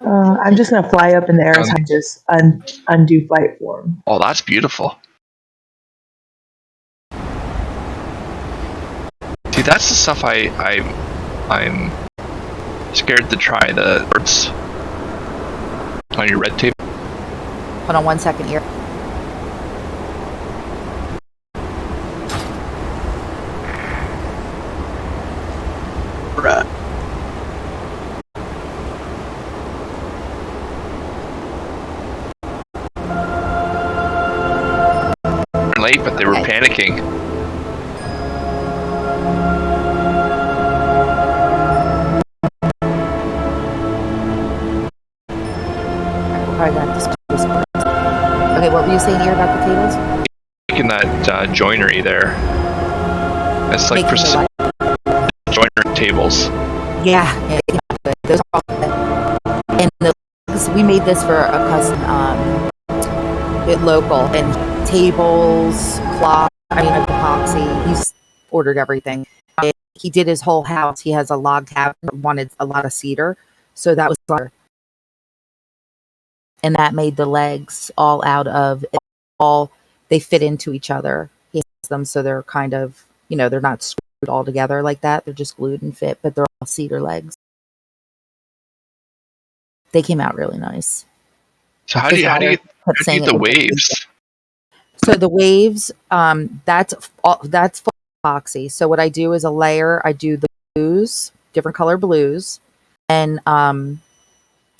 I'm just gonna fly up in the air and just undo flight form. Oh, that's beautiful. See, that's the stuff I'm scared to try, the words on your red tape. Hold on 1 second here. Right. They're late, but they were panicking. Okay, what were you saying here about the tables? Making that joinery there. It's like joinery tables. Yeah, those are all, and we made this for a cousin, local, and tables, cloth, epoxy. He's ordered everything. He did his whole house. He has a log cabin, wanted a lot of cedar, so that was clever. And that made the legs all out of they fit into each other. He has them so they're kind of, they're not screwed all together like that. They're just glued and fit, but they're all cedar legs. They came out really nice. So how do you get the waves? So the waves, that's full epoxy. So what I do is a layer. I do the blues, different color blues, and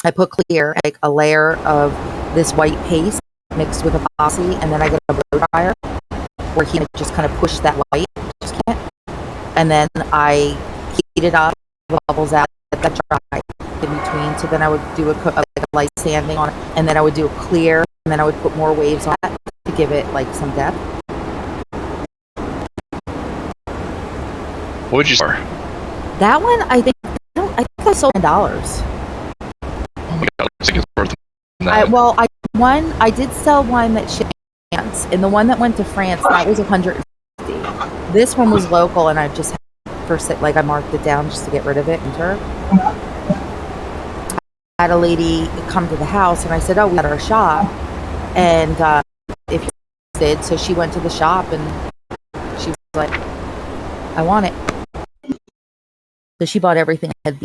I put clear, like a layer of this white paste mixed with epoxy, and then I get a blow dryer where he just kind of push that white, and then I heat it up, bubbles out, let that dry in between. So then I would do a light sanding on it, and then I would do a clear, and then I would put more waves on it to give it like some depth. What would you sell? That one, I think I sold $10. I did sell one that shipped to France, and the one that went to France, that was $150. This one was local, and I just I marked it down just to get rid of it. I had a lady come to the house, and I said, "Oh, we had our shop, and if you're interested," so she went to the shop, and she was like, "I want it." So she bought everything. And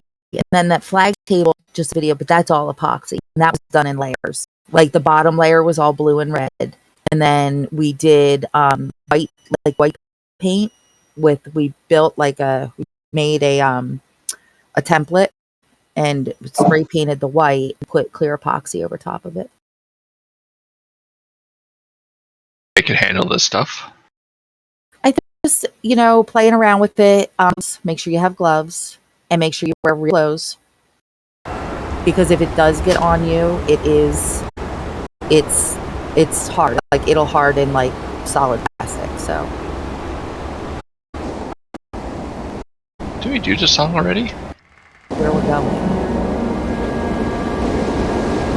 then that flag table, just video, but that's all epoxy. And that was done in layers. Like the bottom layer was all blue and red. And then we did white paint we made a template and spray painted the white and put clear epoxy over top of it. They can handle this stuff. I think just, playing around with it. Make sure you have gloves and make sure you wear real clothes. Because if it does get on you, it's hard. Like it'll harden like solid plastic. So. Do we do the song already? Where we're going.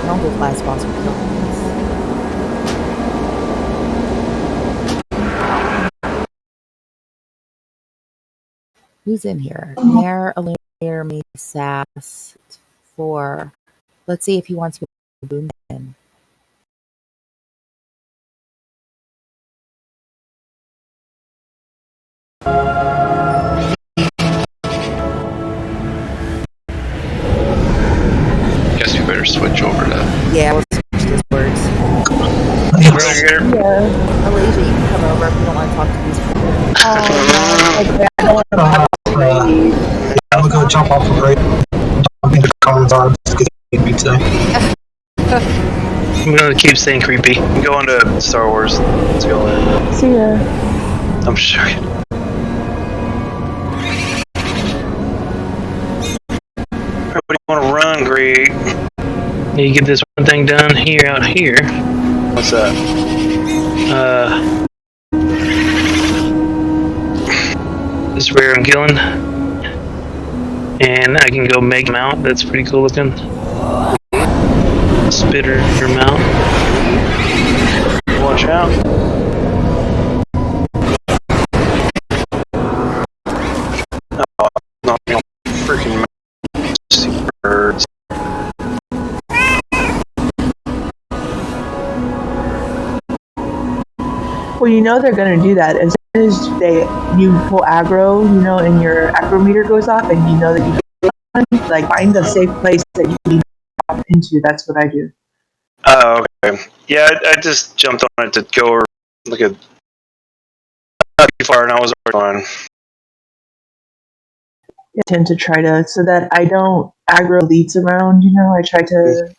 I don't think last boss would kill us. Who's in here? Nair, Illuminator, me, Sass. 4. Let's see if he wants me to boom in. Guess we better switch over to. Yeah, we'll switch those words. Yeah. Malaysia, you can come over if you don't want to talk to these people. I'm gonna go jump off the bridge. Jumping the cars on to get me today. I'm gonna keep saying creepy. I'm going to Star Wars. Let's go in. See ya. I'm sure. Everybody wanna run, Greg? You get this one thing done here, out here. What's that? This is where I'm killing. And I can go make mount. That's pretty cool looking. Spitter mount. Watch out. Oh, not freaking birds. Well, you know they're gonna do that as soon as you pull aggro, and your aggro meter goes off, and you know that you like find a safe place that you can drop into. That's what I do. Oh, okay. Yeah, I just jumped on it to go look at not too far, and I was already on. I tend to try to so that I don't aggro elites around. I try to.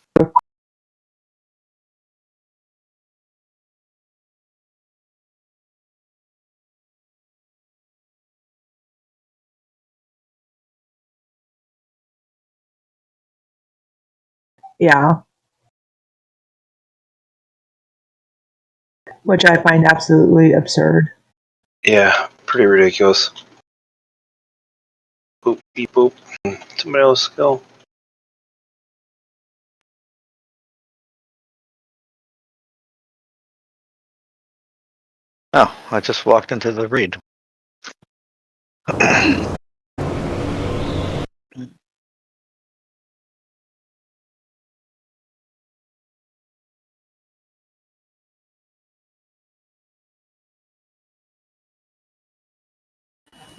Yeah. Which I find absolutely absurd. Yeah, pretty ridiculous. Boop, beep, boop. Somebody else go. Oh, I just walked into the read.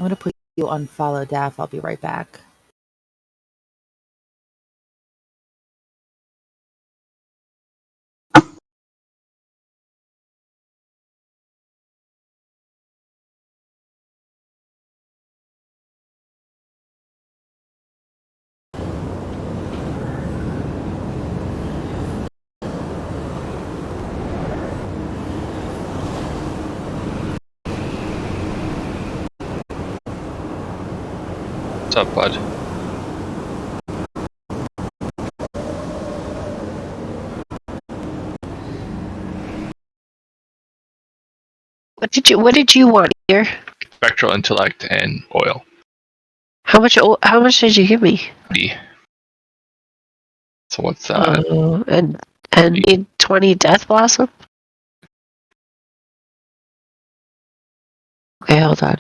I'm gonna put you on follow, Daff. I'll be right back. What's up, bud? What did you want here? Spectral intellect and oil. How much did you give me? So what's that? And need 20 death blossom? Okay, hold on.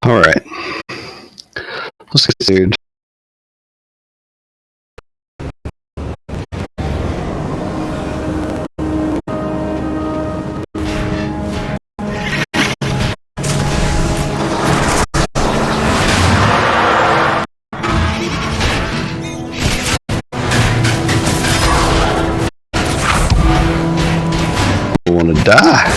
All right. Let's get started. I want to die.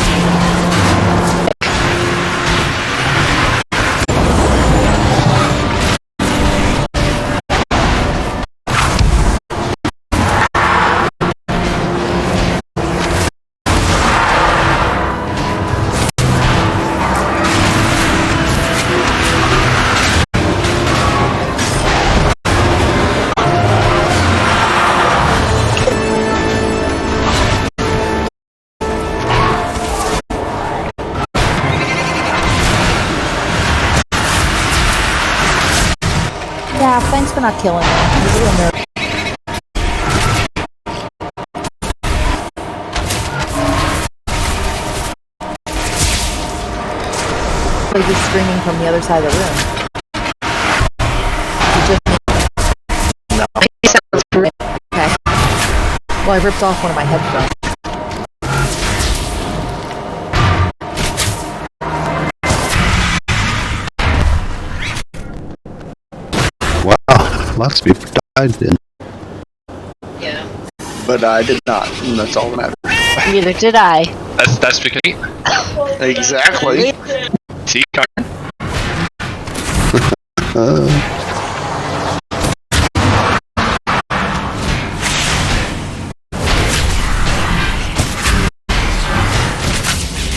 Daff, thanks for not killing me. I'm a little nervous. Like you're screaming from the other side of the room. No. Sounds great. Okay. Well, I ripped off one of my headphones. Wow, lots of people died then. Yeah. But I did not, and that's all that matters. Neither did I. That's because Exactly. see, Carmen?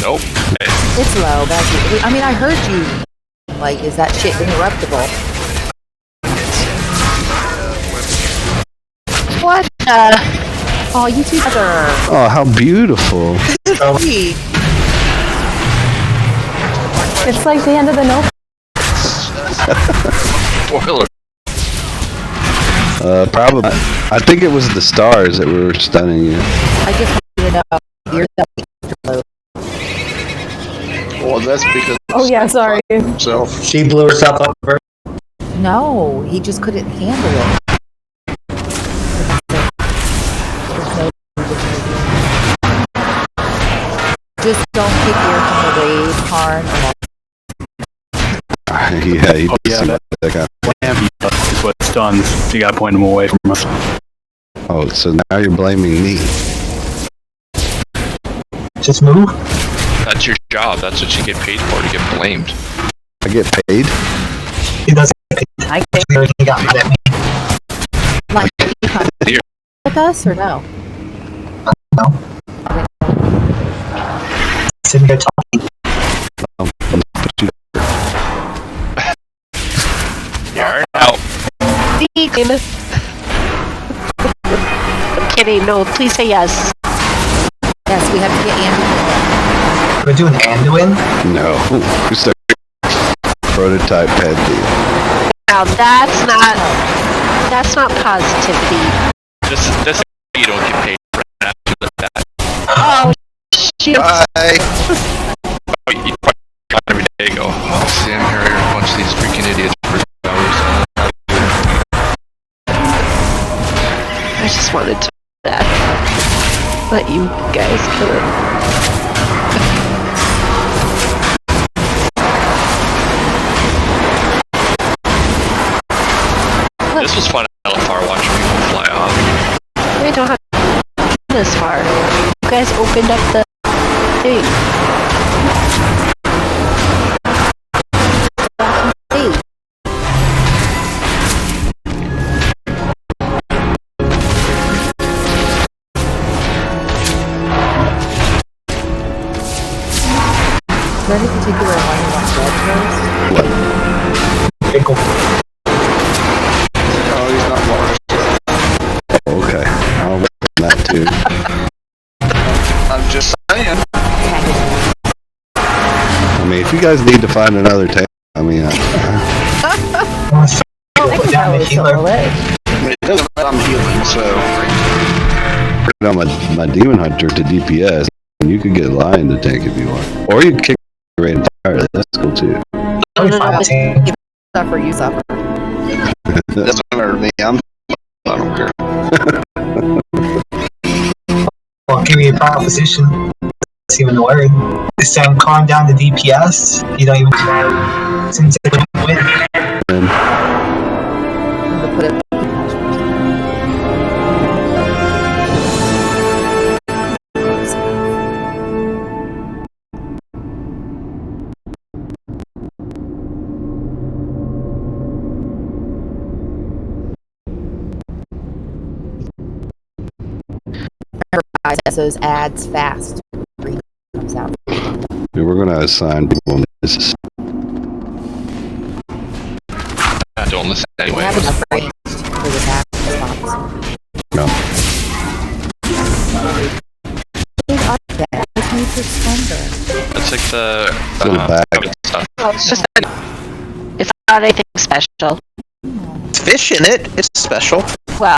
Nope. It's low, but I mean, I heard you. Like, is that shit interruptible? What? Oh, you two together. Oh, how beautiful. Sweet. It's like the end of the Notebook. Spoiler. Probably. I think it was the stars that were stunning you. I just want you to know you're the afterglow. Well, that's because. Oh yeah, sorry. So She blew herself up. No, he just couldn't handle it. Just don't kick your from the raid, Karn. Yeah, he Oh, yeah, that guy. Lamb is what stuns. You gotta point him away from us. Oh, so now you're blaming me. Just move. That's your job. That's what you get paid for, to get blamed. I get paid? He doesn't get paid. I can't. He got mad at me. Like, you come with us or no? No. Sitting there talking. You're out. Dean. I'm kidding. No, please say yes. Yes, we have to get Anduin. We're doing Anduin? No. We start prototype Pantheon. Now that's not positivity. This you don't get paid for after that. Oh, shit. bye. You every day go, oh, Sam Harrier, a bunch of these freaking idiots for 2 hours. I just wanted to let you guys kill it. This was fun at LFR watching people fly off. We don't have to go this far. You guys opened up the thing. Hey, is there any particular one you want red first? What? Pickle. Oh, he's not Morris. Okay. I'll work on that too. I'm just saying. I mean, if you guys need to find another tank, I mean, I Put can down the probably healer. solve it. It doesn't matter, I'm healing, so. put on my demon hunter to DPS, and you could get Lion to tank if you want. Or you can kick the raid entirely. That's cool too. Only 5 Suffer, you suffer. Doesn't matter to me. I don't care. Well, give me a proposition. It's even worried. This time, calm down the DPS. You don't even try. Since it wouldn't win. And I'm gonna put it guys, those ads fast. Comes out. we're gonna assign people. This is Don't listen We anyway. have enough range for this ad response. no. What are they? It's made for Splendor. That's like the Little bag. stuff. It's just it's not anything special. It's fish in it. It's special. Well,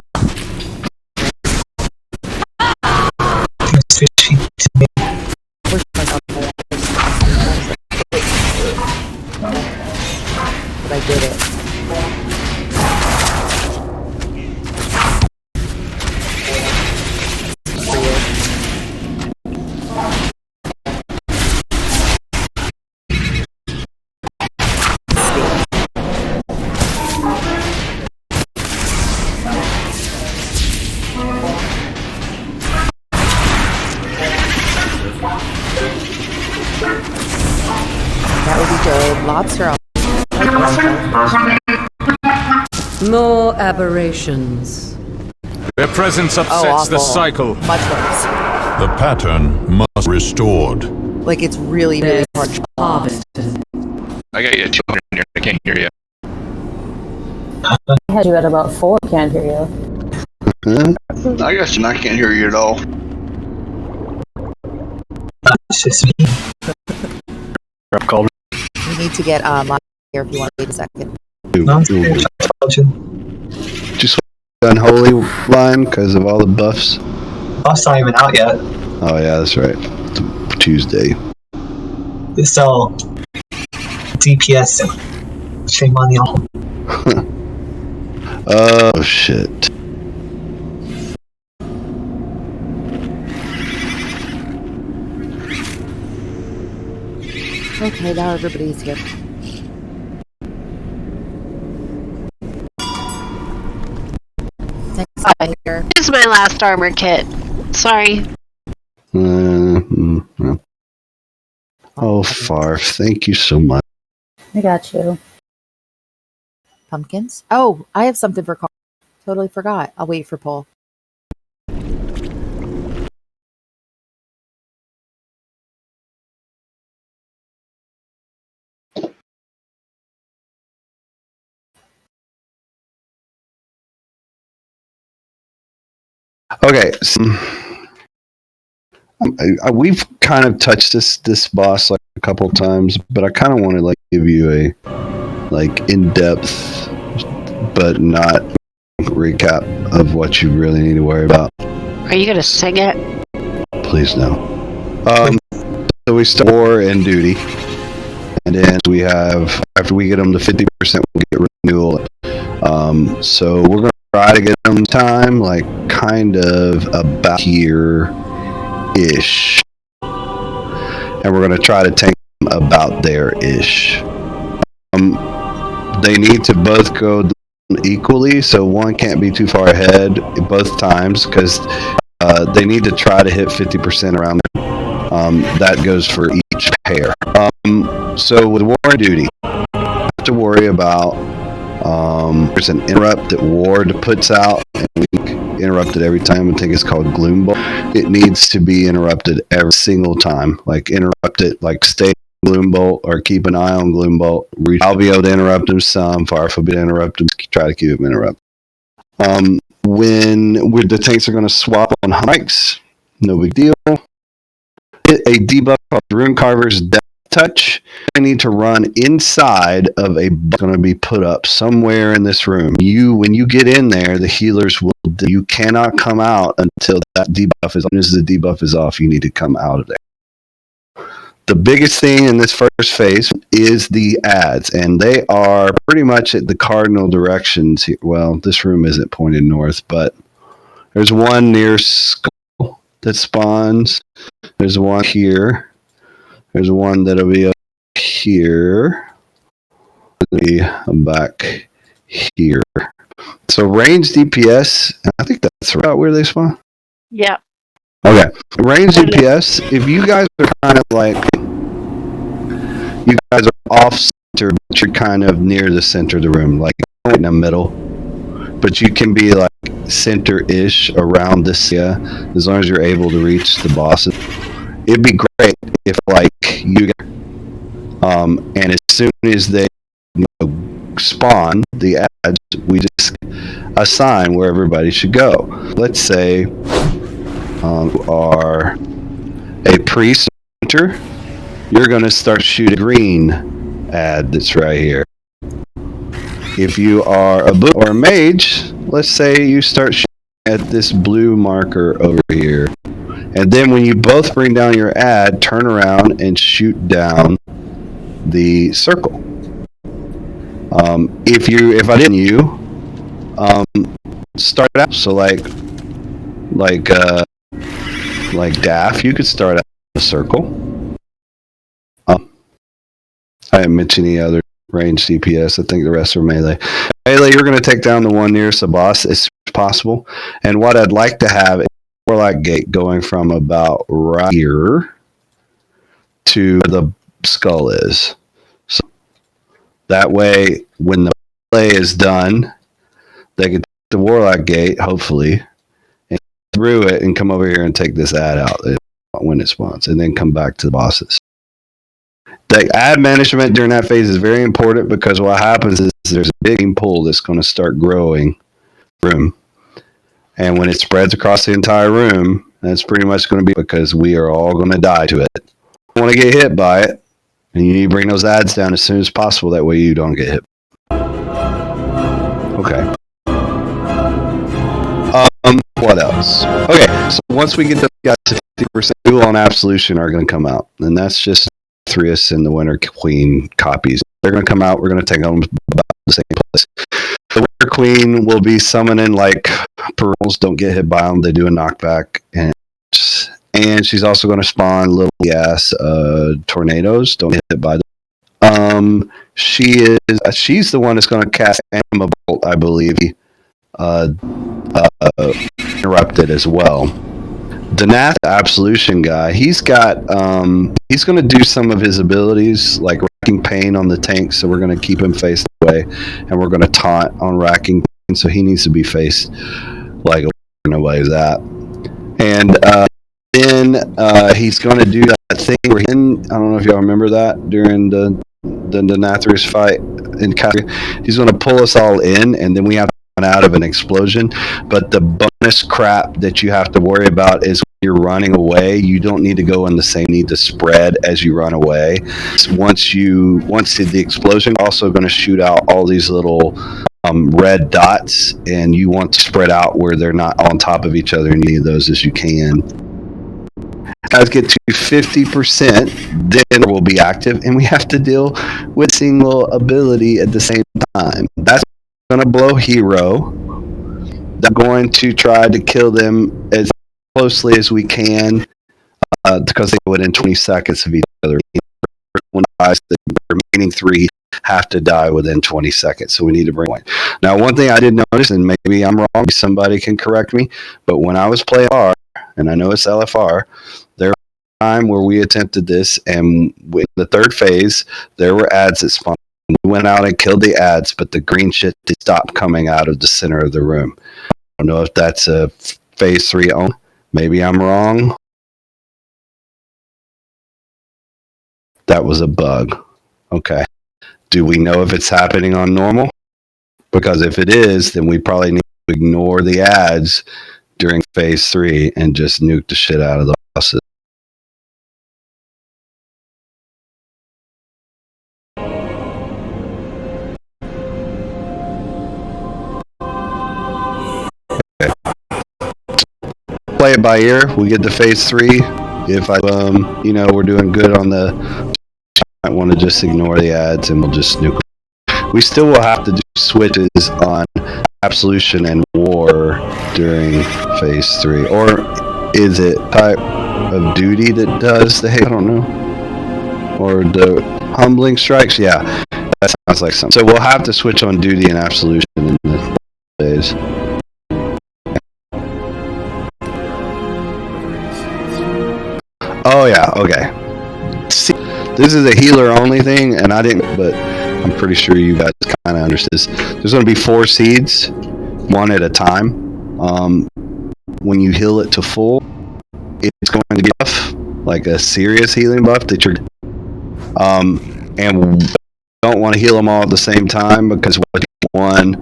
It's fishy to me. We're like, okay, but I did it. For you. That would be good. Lobster. More aberrations. Their presence upsets the awful. cycle. Much worse. The pattern must restored. Like it's really, really hard. Harvested. I got you at 200 here. I can't hear you. I had you at about 4. Can't hear you. Huh? I guess I can't hear you at all. It's just me. Called. We need to get Lobster here if you want to wait a second. No, it's fair. I told you. Just unholy line because of all the buffs. Buff's not even out yet. Oh yeah, that's right. It's Tuesday. So, DPS. Shame on y'all. Oh shit. Okay, now everybody's here. Here. This is my last armor kit. Sorry. Oh, Farf, thank you so much. I got you. Pumpkins? Oh, I have something for Carl. Totally forgot. I'll wait for Paul. Okay, so, we've kind of touched this boss like a couple times, but I kind of want to like give you a like in-depth but not recap of what you really need to worry about. Are you gonna sing it? Please no. So we start war and duty, and then we have, after we get them to 50%, we'll get renewal. So we're gonna try to get them time like kind of about here-ish, and we're gonna try to tank them about there-ish. They need to both go equally, so one can't be too far ahead both times, because they need to try to hit 50% around there. That goes for each pair. So with war and duty, you have to worry about there's an interrupt that Ward puts out, and we interrupt it every time. I think it's called Gloom Bolt. It needs to be interrupted every single time. Like interrupt it, like stay Gloom Bolt or keep an eye on Gloom Bolt. I'll be able to interrupt him some. Farf will be able to interrupt him. Try to keep him interrupted. When the tanks are going to swap on hikes, no big deal. Hit a debuff called Rune Carver's Death Touch. I need to run inside of a going to be put up somewhere in this room. When you get in there, the healers will. You cannot come out until that debuff is. As soon as the debuff is off, you need to come out of there. The biggest thing in this first phase is the ads, and they are pretty much at the cardinal directions here. Well, this room isn't pointed north, but there's one near Skull that spawns. There's one here. There's one that'll be up here. It'll be back here. So range DPS, I think that's about where they spawn. Yeah. Okay. Range DPS, if you guys are kind of like, you guys are off center, but you're kind of near the center of the room, like right in the middle. But you can be like center-ish around this area, as long as you're able to reach the bosses. It'd be great if like you guys, and as soon as they spawn the ads, we just assign where everybody should go. Let's say you are a priest hunter, you're going to start shooting green ad that's right here. If you are a book or a mage, let's say you start shooting at this blue marker over here. And then when you both bring down your ad, turn around and shoot down the circle. If I didn't start out, so like Daff, you could start out a circle. I didn't mention any other range DPS. I think the rest are melee. Melee, you're going to take down the one nearest the boss as soon as possible. And what I'd like to have is a Warlock Gate going from about right here to where the skull is. So that way, when the play is done, they can take the Warlock Gate, hopefully, and through it and come over here and take this ad out when it spawns, and then come back to the bosses. The ad management during that phase is very important, because what happens is there's a big pool that's going to start growing room. And when it spreads across the entire room, that's pretty much going to be because we are all going to die to it. You want to get hit by it, and you need to bring those ads down as soon as possible. That way you don't get hit. Okay. What else? Okay, so once we get the guys to 50%, Duel and Absolution are going to come out. And that's just Denathrius and the Winter Queen copies. They're going to come out. We're going to take them about the same place. The Winter Queen will be summoning like pearls. Don't get hit by them. They do a knockback, and she's also going to spawn little gas tornadoes. Don't get hit by them. She's the one that's going to cast Anima Bolt, I believe. Interrupted as well. Denath, Absolution guy, he's got he's going to do some of his abilities like racking pain on the tank, so we're going to keep him faced away, and we're going to taunt on racking pain, so he needs to be faced like away that. And then he's going to do that thing where I don't know if y'all remember that during the Denathrius fight in Calgary. He's going to pull us all in, and then we have to run out of an explosion. But the bonus crap that you have to worry about is when you're running away, you don't need to go in the same need to spread as you run away. Once the explosion, also going to shoot out all these little red dots, and you want to spread out where they're not on top of each other, and you need those as you can. Guys get to 50%, then we'll be active, and we have to deal with single ability at the same time. That's going to blow hero. They're going to try to kill them as closely as we can because they go within 20 seconds of each other. One dies, the remaining 3 have to die within 20 seconds, so we need to bring one. Now, one thing I did notice, and maybe I'm wrong, somebody can correct me, but when I was playing R, and I know it's LFR, there was a time where we attempted this, and with the third phase, there were ads that spawned. We went out and killed the ads, but the green shit stopped coming out of the center of the room. I don't know if that's a phase 3 only. Maybe I'm wrong. That was a bug. Okay. Do we know if it's happening on normal? Because if it is, then we probably need to ignore the ads during phase 3 and just nuke the shit out of the bosses. Okay. Play it by ear. We get to phase 3. If we're doing good on the, I want to just ignore the ads and we'll just nuke. We still will have to do switches on Absolution and War during phase 3, or is it type of duty that does the hate? I don't know. Or the humbling strikes? Yeah, that sounds like something. So we'll have to switch on duty and Absolution in the days. Oh yeah, okay. See, this is a healer only thing, and I didn't, but I'm pretty sure you guys kind of understand this. There's going to be 4 seeds, 1 at a time. When you heal it to full, it's going to get buff, like a serious healing buff that you're. And we don't want to heal them all at the same time because what one,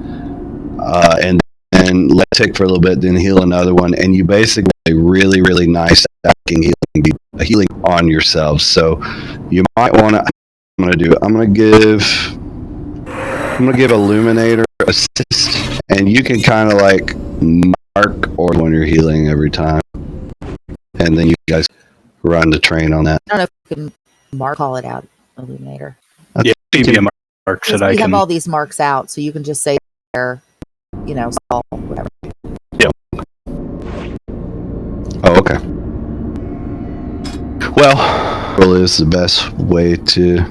and then let it tick for a little bit, then heal another one, and you basically really, really nice stacking healing on yourselves. So you might want to. I'm gonna give Illuminator assist, and you can kind of like mark or when you're healing every time, and then you guys run the train on that. I don't know if you can call it out, Illuminator. Yeah, maybe a mark so that I can. We have all these marks out, so you can just say there, solve whatever. Yeah. Oh, okay. Well, is the best way to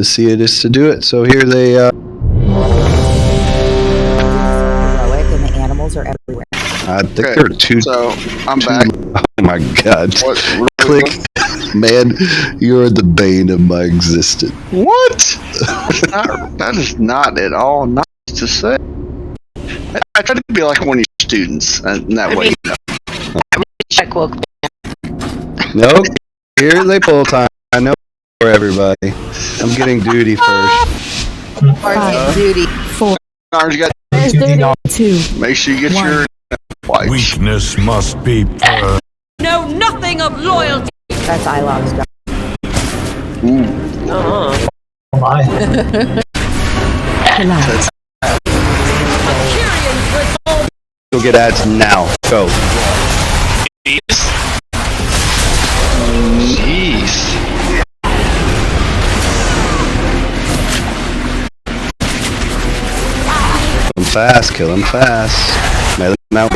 see it is to do it. So here they. Heroic, and the animals are everywhere. I think there are 2. So I'm back. Oh my god! Click, man. You're the bane of my existence. What? That is not at all nice to say. I try to be like one of your students, and that way. Check woke. Nope. Here they pull time. I know for everybody. I'm getting duty first. Duty. 4. You got Duty. 2. Make sure you get your white. Weakness must be purged. Know nothing of loyalty. That's Ilog's job. Oh my. Go get ads now. Go. Jeez. fast. Kill him fast. Melee now.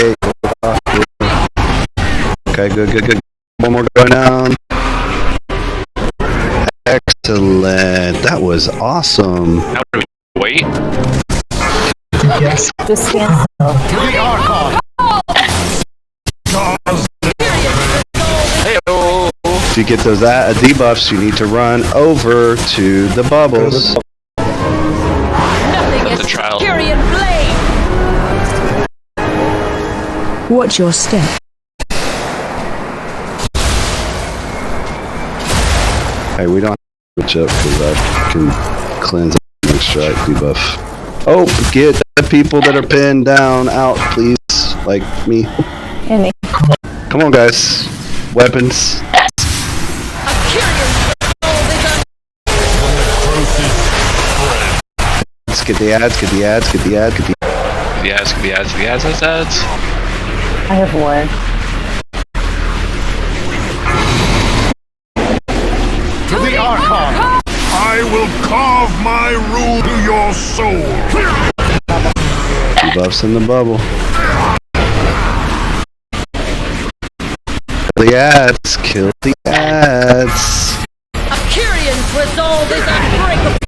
Okay, good. One more going down. Excellent. That was awesome. Now do we wait? Yes. Just stand still. Hey-oh. To get those debuffs, you need to run over to the bubbles. Nothing is The trial. Tyrion blade. Watch your step. Hey, we don't have to switch up because I can cleanse and extract debuff. Oh, get the people that are pinned down out, please. Like me. And me. Come on, guys. Weapons. Let's get the ads. The ads. I have one. To the Archon! I will carve my rule to your soul! Debuffs in the bubble. The ads. Kill the ads. Tyrion's resolve is unbreakable.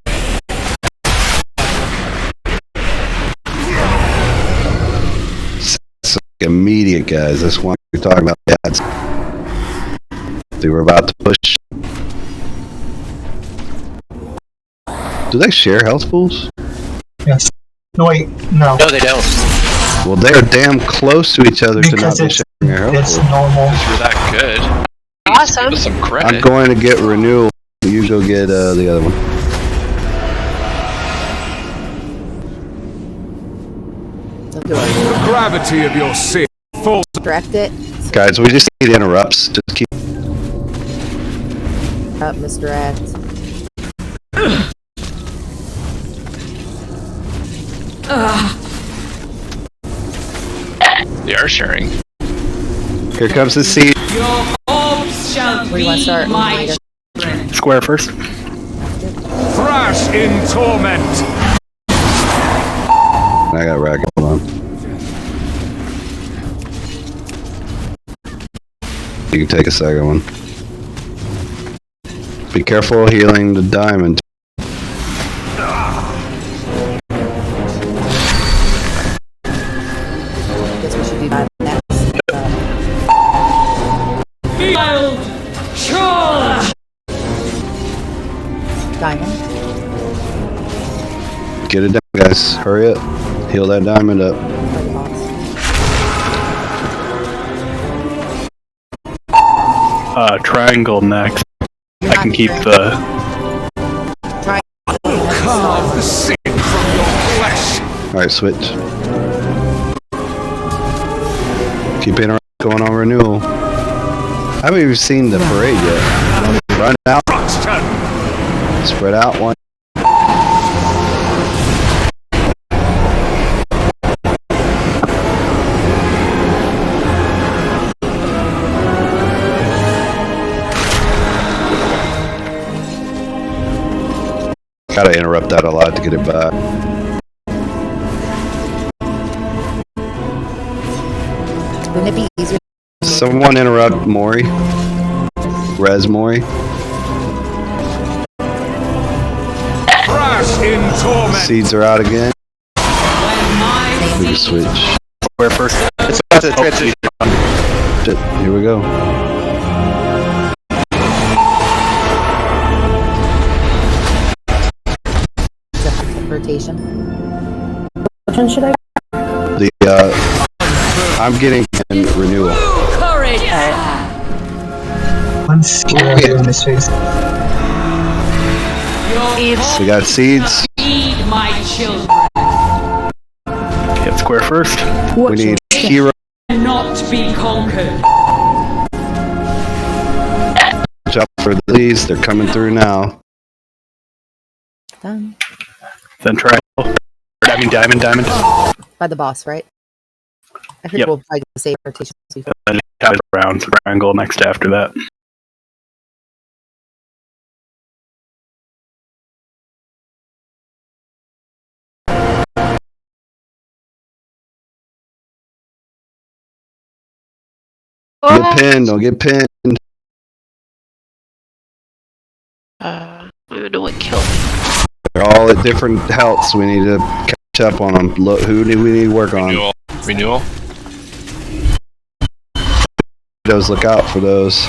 It's like immediate, guys. That's why we're talking about the ads. They were about to push. Do they share health pools? Yes. No, wait. No. No, they don't. Well, they're damn close to each other to not Because be it's, sharing their health it's pool. normal. You're that good. Awesome. Give us some I'm credit. going to get renewal. You go get the other one. Don't do it. The gravity of your sin falls. Direct it. Guys, we just need interrupts. Just keep. Up, misdirect. They are sharing. Here comes the seed. Your orbs shall Where do you want to be start? my Leader? Square first. Thrash in torment! I got racket on. You can take a second one. Be careful healing the diamond. Guess we should do that next. wild charge. Diamond. Get it done, guys. Hurry up. Heal that diamond up. For the boss. Triangle next. You're I not can keep misdirect. the. Try. Carve the sin from your flesh! Alright, switch. Keep going on renewal. I haven't even seen the parade yet. Run out. Spread out one. Gotta interrupt that a lot to get it back. Wouldn't it be easier? Someone interrupt Maury. Res Maury. Thrash in torment! Seeds are out again. We can switch. Square first. It's about to transition. Shit, here we go. Rotation. Which one should I? The I'm getting in renewal. Courage. One skill in this phase. We got seeds. Feed my children. Hit square first. We need hero. Not be conquered. Watch out for these. They're coming through now. Done. Then triangle. I mean diamond. By the boss, right? I think Yep. we'll probably save rotation. Then round triangle next after that. Get pinned. Don't get pinned. I don't even know what killed me. They're all at different healths. We need to catch up on them. Look, who do we need to work on? Renewal. Those, look out for those.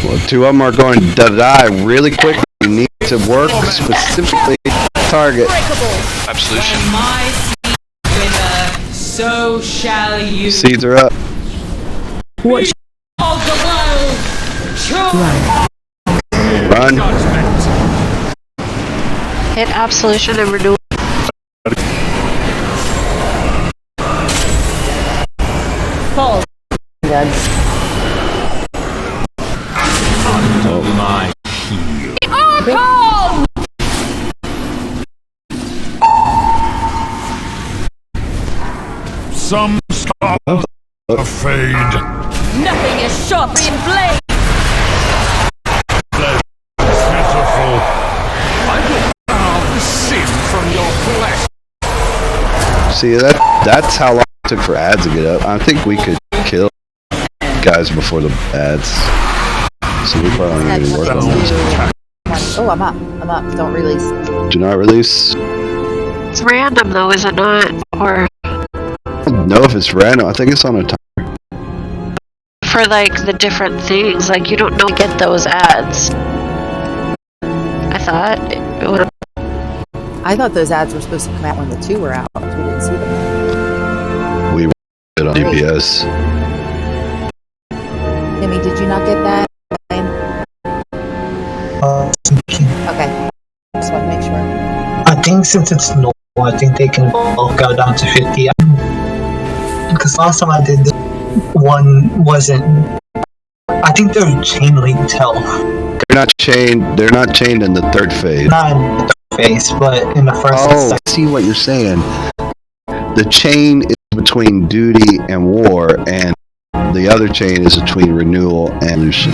Well, 2 of them are going to die really quick. We need to work specifically target. Absolution. My seed wither, so shall you. Seeds are up. What? Of the wild, charge. Run. Hit absolution and renewal. Fall. Dead. My Archon! some stop fade. Nothing is sharper in blade. Pitiful. I will carve the sin from your flesh. See, that's how long it took for ads to get up. I think we could kill guys before the ads. So we probably need to work on this. Oh, I'm up. Don't release. Do not release. It's random though, is it not? Or I don't know if it's random. I think it's on a timer. for like the different things, like you don't know to get those ads. I thought those ads were supposed to come out when the 2 were out. We didn't see them. We did on DPS. Timmy, did you not get that? Okay. Just want to make sure. I think since it's normal, I think they can all go down to 50. Because last time I did this, one wasn't. I think they're chain linked health. They're not chained. They're not chained in the 3rd phase. Not in the 3rd phase, but in the 1st and Oh, 2nd. I see what you're saying. The chain is between duty and war, and the other chain is between renewal and Lucian.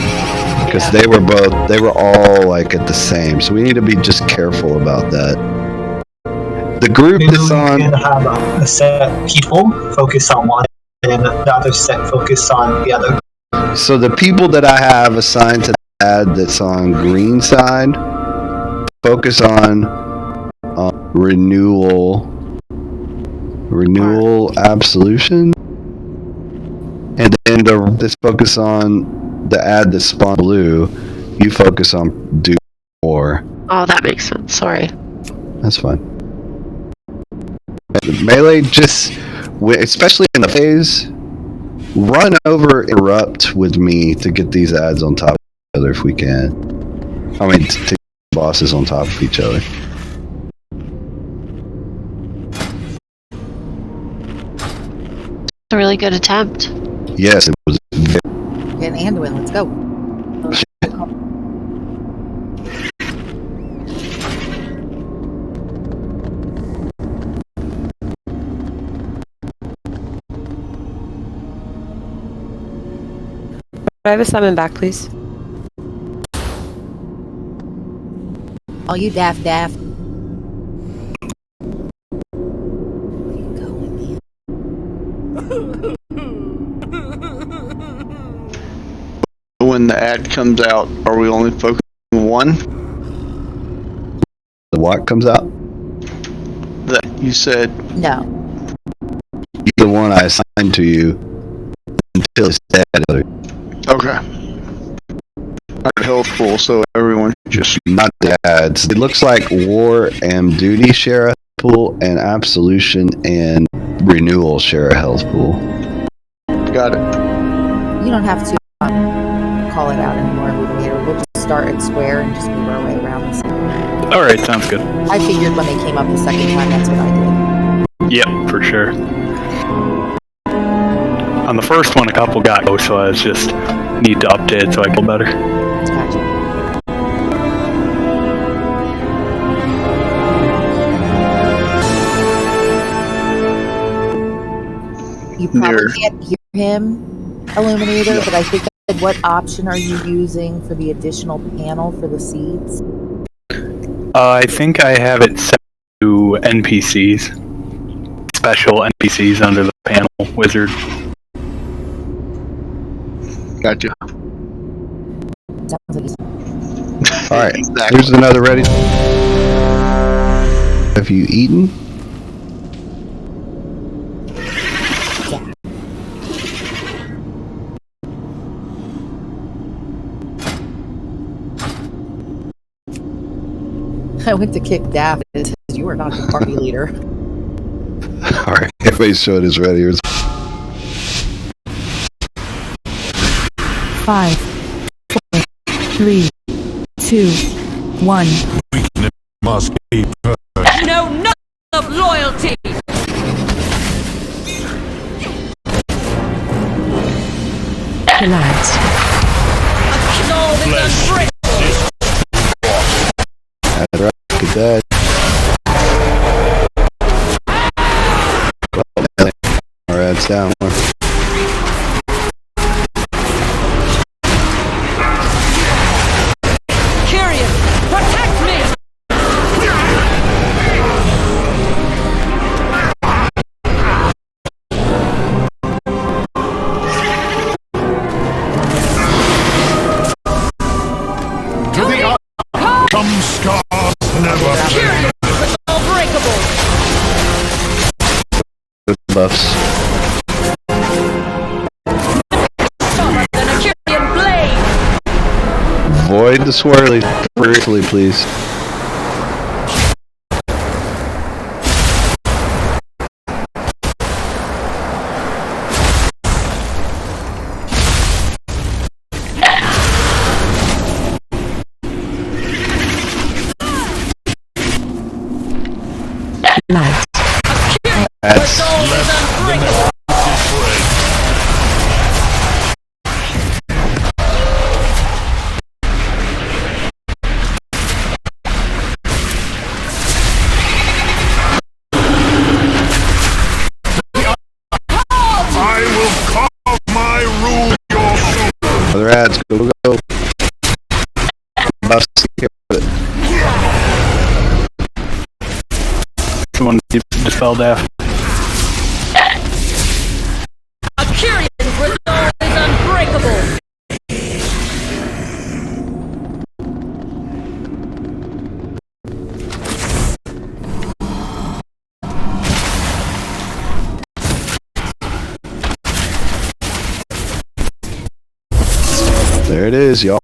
Because they were all like at the same. So we need to be just careful about that. The group that's on. You can have a set people focus on one, and the other set focus on the other. So the people that I have assigned to the ad that's on green side focus on renewal absolution, and then this focus on the ad that's spawned blue. You focus on do war. Oh, that makes sense. Sorry. That's fine. Melee, just especially in the phase, run over erupt with me to get these ads on top of each other if we can. I mean, to get bosses on top of each other. It's a really good attempt. Yes, it was. Okay, Anduin, let's go. I have a summon back, please. Oh, you daft. When the ad comes out, are we only focusing on one? The what comes out? That you said. No. The one I assigned to you until it's dead. Okay. I held full, so everyone just not the ads. It looks like war and duty share a pool, and absolution and renewal share a health pool. Got it. You don't have to call it out anymore, Illuminator. We'll just start at square and just move our way around this. Alright, sounds good. I figured when they came up the second time, that's what I did. Yep, for sure. On the first one, a couple got go, so I was just need to update so I can feel better. Gotcha. You probably can't hear him, Illuminator, but I think I said, what option are you using for the additional panel for the seeds? I think I have it set to NPCs. Special NPCs under the panel wizard. Gotcha. Alright, here's another ready. Have you eaten? I went to kick Daff. It says you are not the party leader. Alright, everybody's showing his ready. 5, 4, 3, 2, 1. Weakness must be purged. You know nothing of loyalty! Relax. Look at that. Alright, it's down one. Buffs. Void the swirly briefly, please. Light. That's other ads, go. Buffs, get rid of it. Someone dispel Daff. Akirian's resolve is unbreakable! There it is, y'all.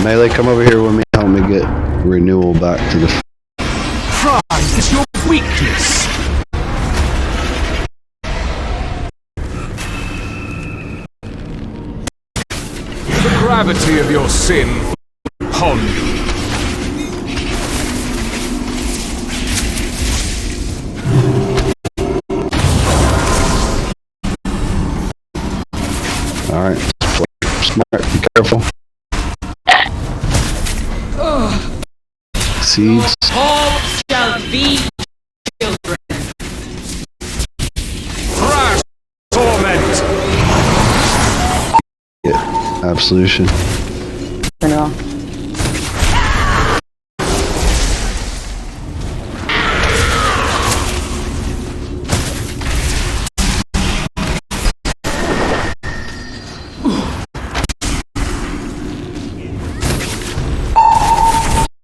Melee, come over here with me. Help me get renewal back to the. Pride is your weakness. The gravity of your sin upon you. Alright, smart, be careful. Seeds. All shall be children. Crash torment. Yeah, absolution. I know.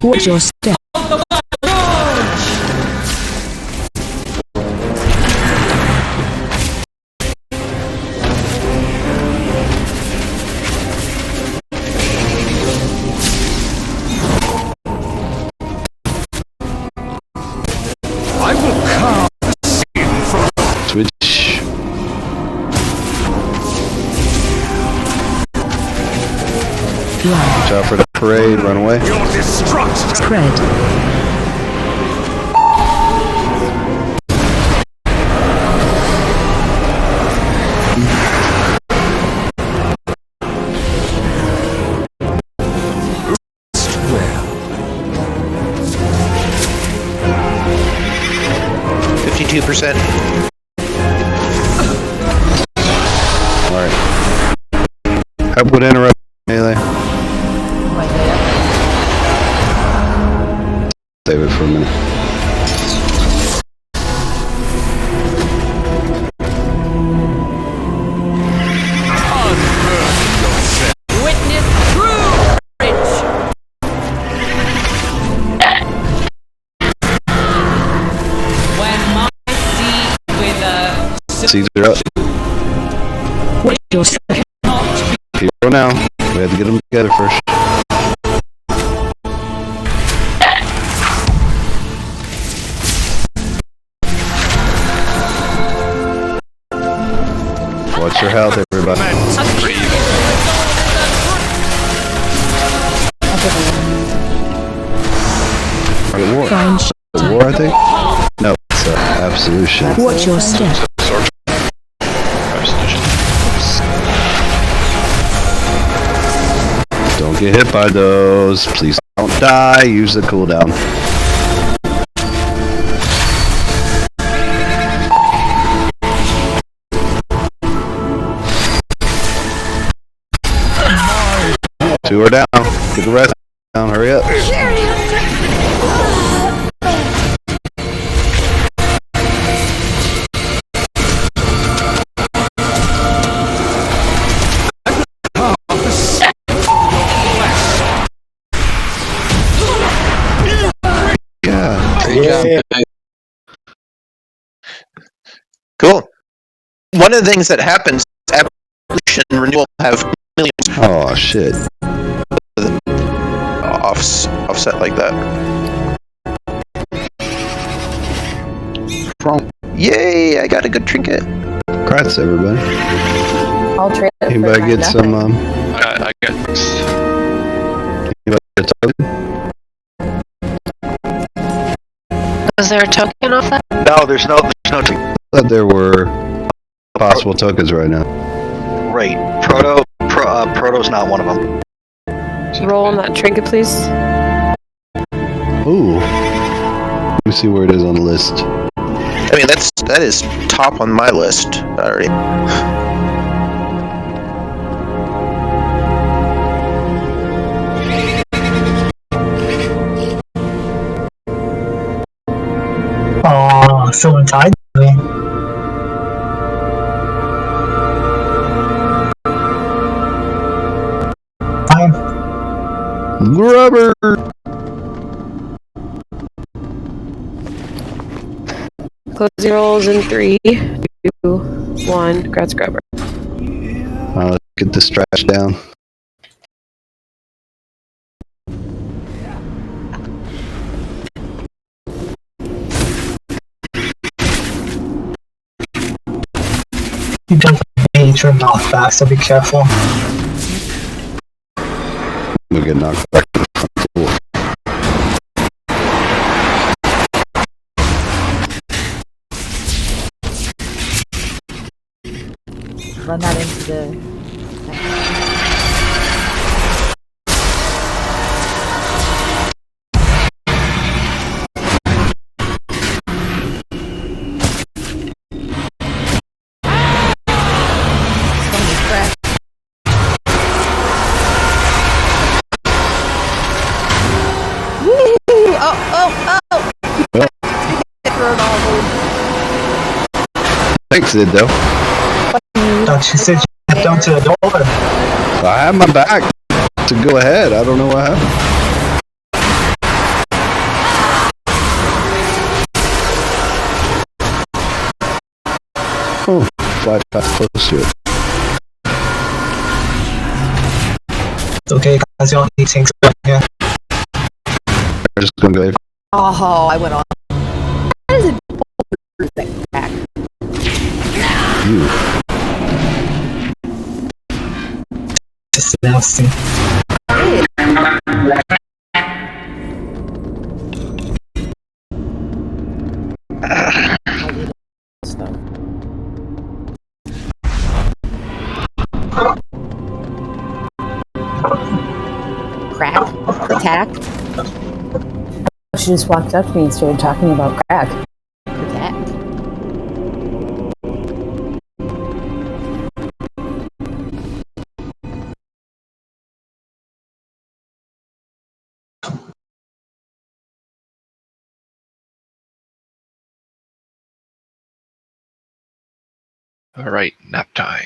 Watch your step. I will carve the sin from Switch. Watch out for the parade, run away. your destruction. Spread. %. Alright. Help would interrupt melee. seeds are up. What's your step? Hero now. We have to get them together first. Watch your health, everybody. War. War, I think? No, it's Absolution. What's your step? Don't get hit by those. Please don't die. Use the cooldown. Two are down. Get the rest down. Hurry up. Yeah. Cool. One of the things that happens is Absolution renewal have millions. Oh shit. Offset like that. Yay! I got a good trinket. Congrats, everybody. I'll trade it for Anybody my get some? nothing. I got. Anybody get a token? Was there a token off that? No, there's no token. I thought there were possible tokens right now. Right. Proto's not one of them. Roll on that trinket, please. Ooh. Let me see where it is on the list. I mean, that is top on my list already. Oh, someone tied me. Rubber. Closing rolls in 3, 2, 1. Grats grabber. Let's get this trash down. You definitely made your mouth back, so be careful. We'll get knocked back. Cool. Run that into the... Thanks, Sid, though. Thought you said you stepped down to the door. I have my back to go ahead. I don't know what happened. Oh, fly past close to it. Okay, guys, y'all need things here. I'm just gonna go. Oh, I went on. That is a back. You. Just nasty. Crack? Attack? She just walked up to me and started talking about crack. Attack. All right, nap time.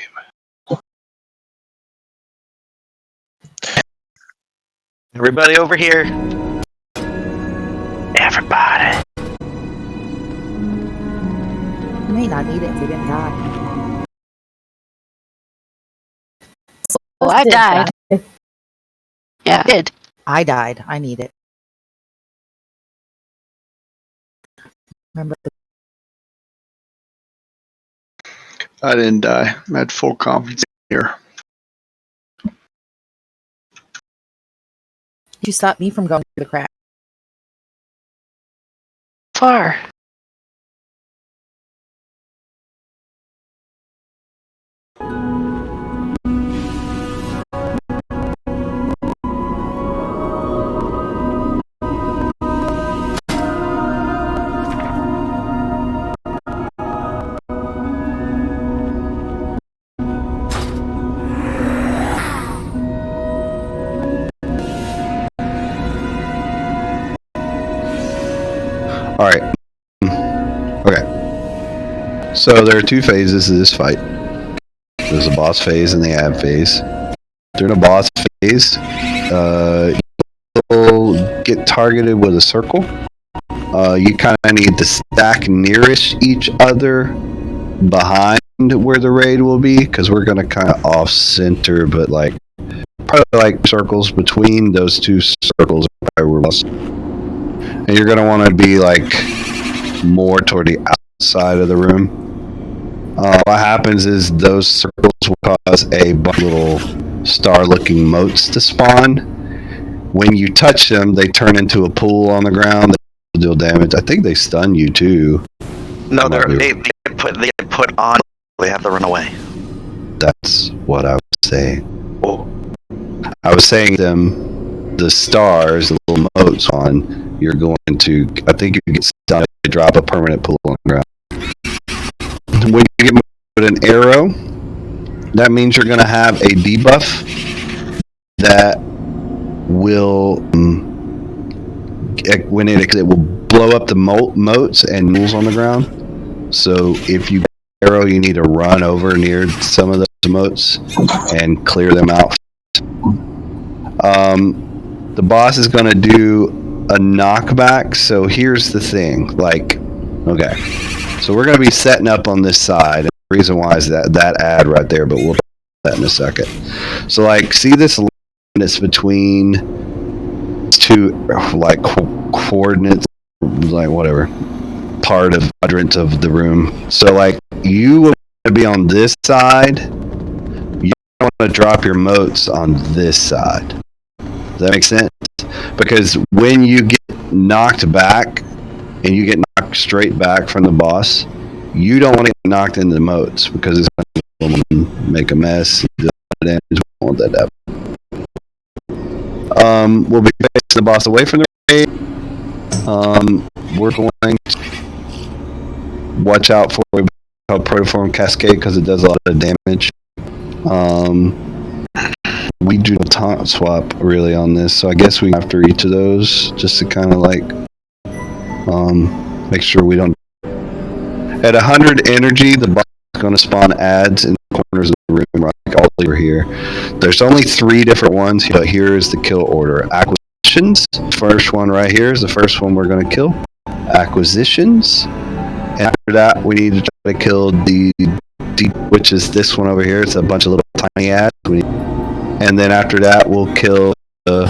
Everybody over here. Everybody. You may not need it if you didn't die. Oh, I died. Yeah, I did. I died. I need it. Remember I didn't die. I'm at full confidence here. you stopped me from going to the crack. Far. All right. Okay. So there are two phases of this fight. There's a boss phase and the ad phase. During the boss phase, you'll get targeted with a circle. You kind of need to stack nearest each other behind where the raid will be, because we're going to kind of off center, but like probably like circles between those two circles. And you're going to want to be like more toward the outside of the room. What happens is those circles will cause a bunch of little star-looking motes to spawn. When you touch them, they turn into a pool on the ground. They deal damage. I think they stun you too. No, they get put on. They have to run away. That's what I was saying. Oh. I was saying them, the stars, the little motes on. You're going to, I think you get stunned, you drop a permanent pool on the ground. When you get with an arrow, that means you're going to have a debuff that will, when it will blow up the motes and mules on the ground. So if you get an arrow, you need to run over near some of those motes and clear them out. The boss is going to do a knockback. So here's the thing, like, okay, so we're going to be setting up on this side. And the reason why is that ad right there, but we'll do that in a second. So like, see this line that's between two like coordinates, like whatever part of quadrant of the room. So like, you will be on this side. You want to drop your motes on this side. Does that make sense? Because when you get knocked back and you get knocked straight back from the boss, you don't want to get knocked into the motes because it's going to make a mess. We don't want that to happen. We'll be facing the boss away from the raid. We're going to watch out for a protoform cascade because it does a lot of damage. We do a taunt swap really on this, so I guess we after each of those just to kind of like make sure we don't. At 100 energy, the boss is going to spawn ads in the corners of the room, like all over here. There's only 3 different ones, but here is the kill order. Acquisitions, first one right here is the first one we're going to kill. Acquisitions, and after that we need to try to kill the deep, which is this one over here. It's a bunch of little tiny ads. And then after that, we'll kill the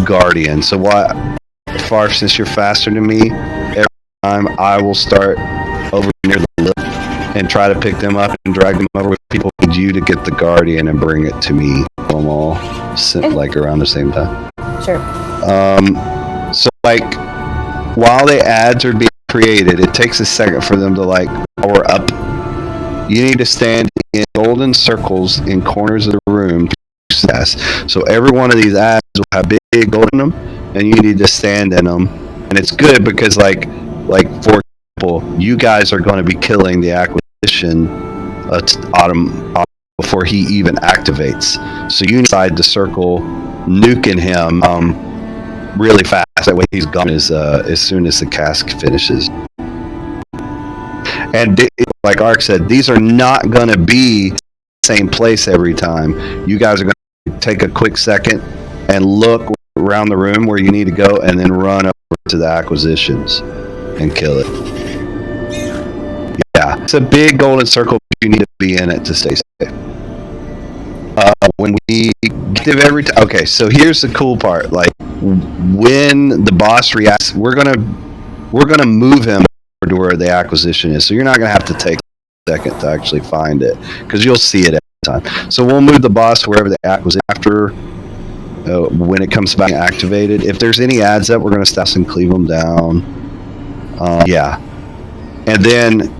Guardian. So what, Farf, since you're faster than me, every time I will start over near the lip and try to pick them up and drag them over with people. Need you to get the Guardian and bring it to me. Them all like around the same time. Sure. So like, while the ads are being created, it takes a second for them to like power up. You need to stand in golden circles in corners of the room. So every one of these ads will have big gold in them, and you need to stand in them. And it's good because, like for example, you guys are going to be killing the acquisition Autumn before he even activates. So you decide to circle, nuking him really fast. That way he's gone as soon as the cask finishes. And like Ark said, these are not going to be the same place every time. You guys are going to take a quick second and look around the room where you need to go, and then run over to the acquisitions and kill it. Yeah, it's a big golden circle. You need to be in it to stay safe. When we give every time. Okay, so here's the cool part. Like when the boss reacts, we're gonna move him to where the acquisition is. So you're not gonna have to take a second to actually find it because you'll see it every time. So we'll move the boss wherever the acquisition after when it comes back activated. If there's any ads up, we're gonna stop and cleave them down. Yeah, and then.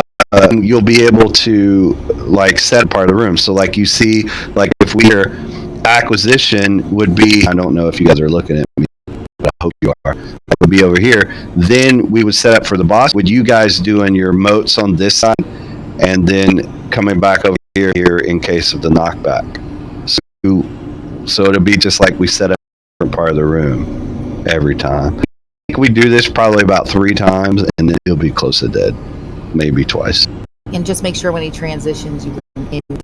You'll be able to like set apart the room. So like you see, like if we hear acquisition would be, I don't know if you guys are looking at me, but I hope you are. It would be over here. Then we would set up for the boss. Would you guys doing your moats on this side, and then coming back over here in case of the knockback. So it'll be just like we set up a different part of the room every time. I think we do this probably about 3 times, and then you'll be close to dead. Maybe twice. And just make sure when he transitions, you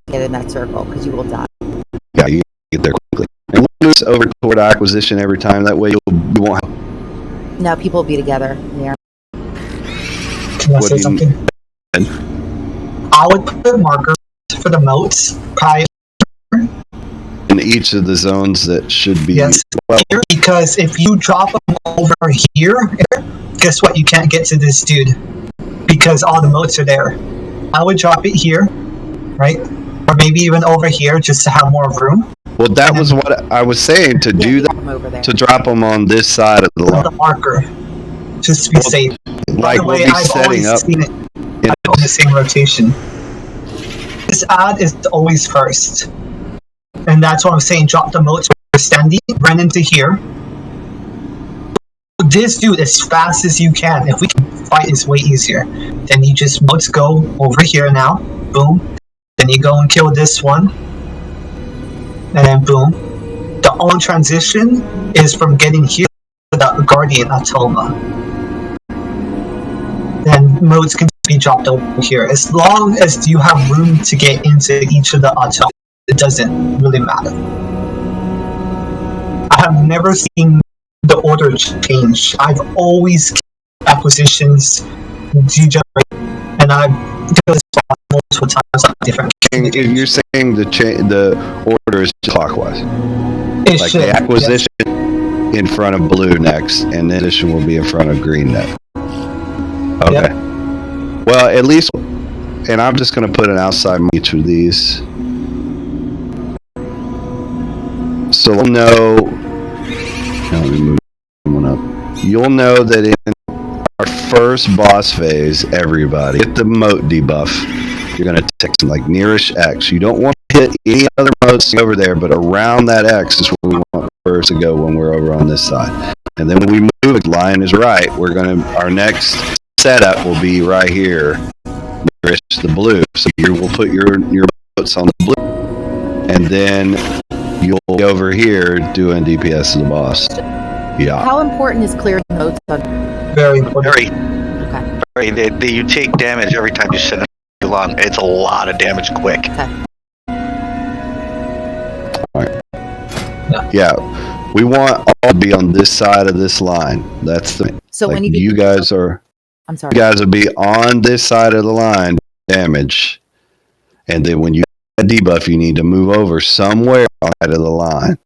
get in that circle because you will die. Yeah, you get there quickly. And we'll move over toward acquisition every time. That way you won't have... No, people will be together. Yeah. Can I say something? I would put markers for the moats in each of the zones that should be. Yes, because if you drop them over here, guess what? You can't get to this dude. Because all the moats are there. I would drop it here, right? Or maybe even over here just to have more room. Well, that was what I was saying, to do that, to drop them on this side of the line. The marker, just to be safe. By the way, I've always seen it on the same rotation. This ad is always first. And that's what I'm saying, drop the moats where you're standing, run into here. This dude as fast as you can. If we can fight, is way easier. Then you just moats go over here now. Boom. Then you go and kill this one. And then boom. The only transition is from getting here to the Guardian Atoma. Then moats can be dropped over here. As long as you have room to get into each of the Atoma, it doesn't really matter. I have never seen the order change. I've always kept acquisitions degenerate, and I've done this multiple times on different. You're saying the order is clockwise. It like should, the acquisition in front of blue next, and the addition will be in front of green next. Okay. Yep. Well, at least, and I'm just going to put an outside each of these, so we'll know. Let me move one up. You'll know that in our first boss phase, everybody get the moat debuff. You're going to take like nearish X. You don't want to hit any other moats over there, but around that X is where we want first to go when we're over on this side. And then when we move, the line is right. Our next setup will be right here, nearest the blue. So you will put your moats on the blue, and then you'll be over here doing DPS to the boss. Yeah. How important is clearing moats? Very important. Very. You take damage every time you sit in too long. It's a lot of damage quick. Okay. Alright. Yeah. We want all to be on this side of this line. That's the. So like when you guys are. I'm sorry. You guys will be on this side of the line, damage, and then when you get a debuff, you need to move over somewhere on the side of the line.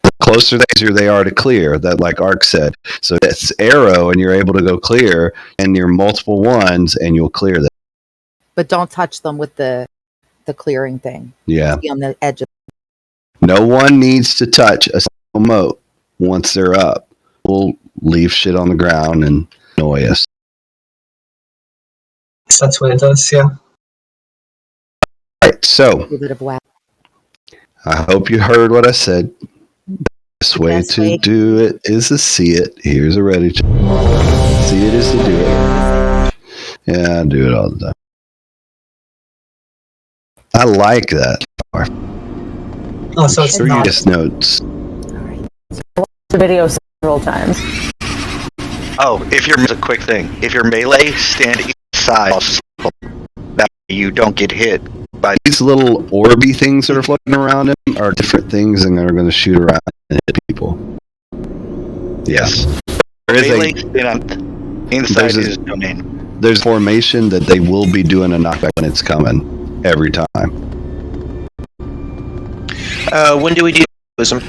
The closer they are to clear, that like Ark said. So it's arrow, and you're able to go clear, and you're multiple ones, and you'll clear them. But don't touch them with the clearing thing. Yeah. Be on the edge of. No one needs to touch a single moat once they're up. We'll leave shit on the ground and annoy us. That's what it does, yeah. Alright, so I hope you heard what I said. The best way to do it is to see it. Here's a ready check. See it is to do it. Yeah, I do it all the time. I like that. Oh, so it's serious notes. Watch the video several times. Oh, a quick thing. If you're melee, stand each side. That way you don't get hit by these little orby things that are floating around him are different things and they're going to shoot around and hit people. Yes. There is melee, inside his domain. There's formation that they will be doing a knockback when it's coming every time. When do we do tourism?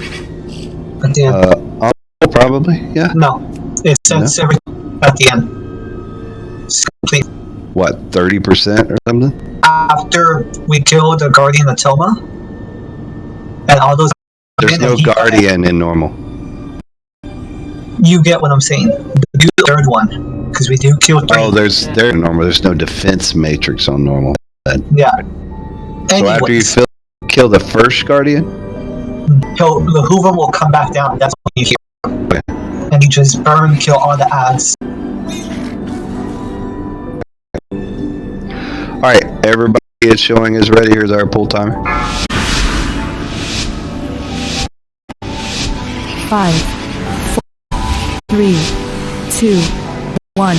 At the end. Probably, yeah. No, it says everything at the end. It's complete. What, 30% or something? After we kill the Guardian of Toma, and all those. There's no Guardian in normal. You get what I'm saying. Do the third one, because we do kill 3. Oh, there's normal. There's no defense matrix on normal. Yeah. So after you kill the first Guardian? Lihuvim will come back down. That's what you hear. Okay. And you just kill all the ads. Alright, everybody is showing is ready. Here's our pull timer. 5, 4, 3, 2, 1.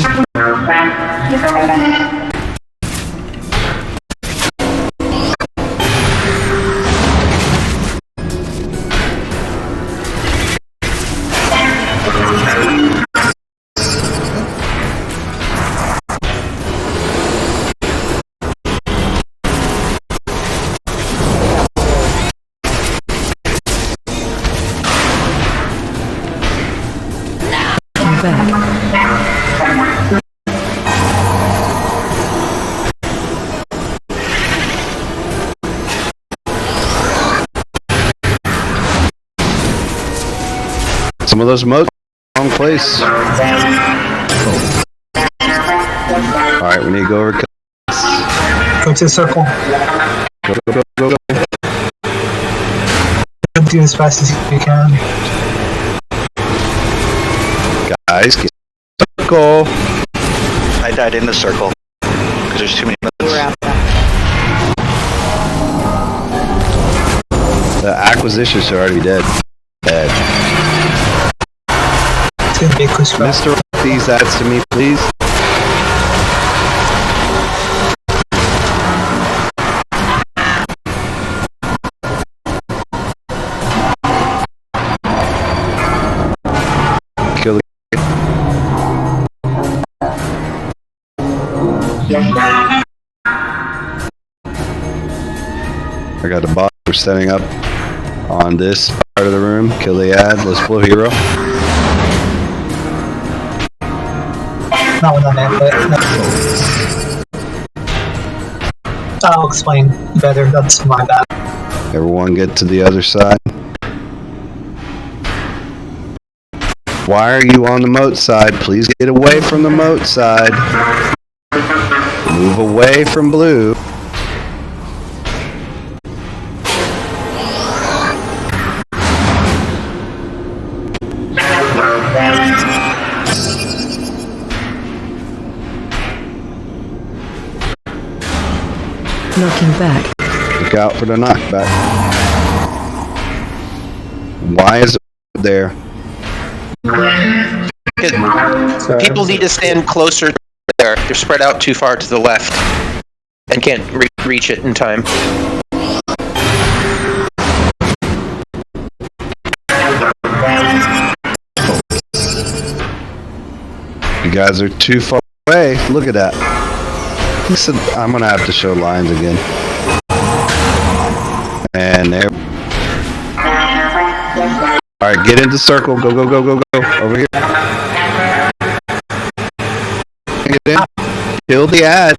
Some of those moats wrong place. Alright, we need to go over. Go to the circle. Go. Do as fast as you can. Guys, get circle. I died in the circle because there's too many modes. The acquisitions are already dead. Mr. These ads to me, please. Kill the I got the bot. We're setting up on this part of the room. Kill the ad. Let's blow hero. Not what I meant, but I'll explain better. That's my bad. Everyone get to the other side. Why are you on the moat side? Please get away from the moat side. Move away from blue. Knocking back. Look out for the knockback. Why is it there? People need to stand closer there. They're spread out too far to the left and can't reach it in time. You guys are too far away. Look at that. Listen, I'm gonna have to show lines again. And there. Alright, get into circle. Go. Over here. Get in. Kill the ad.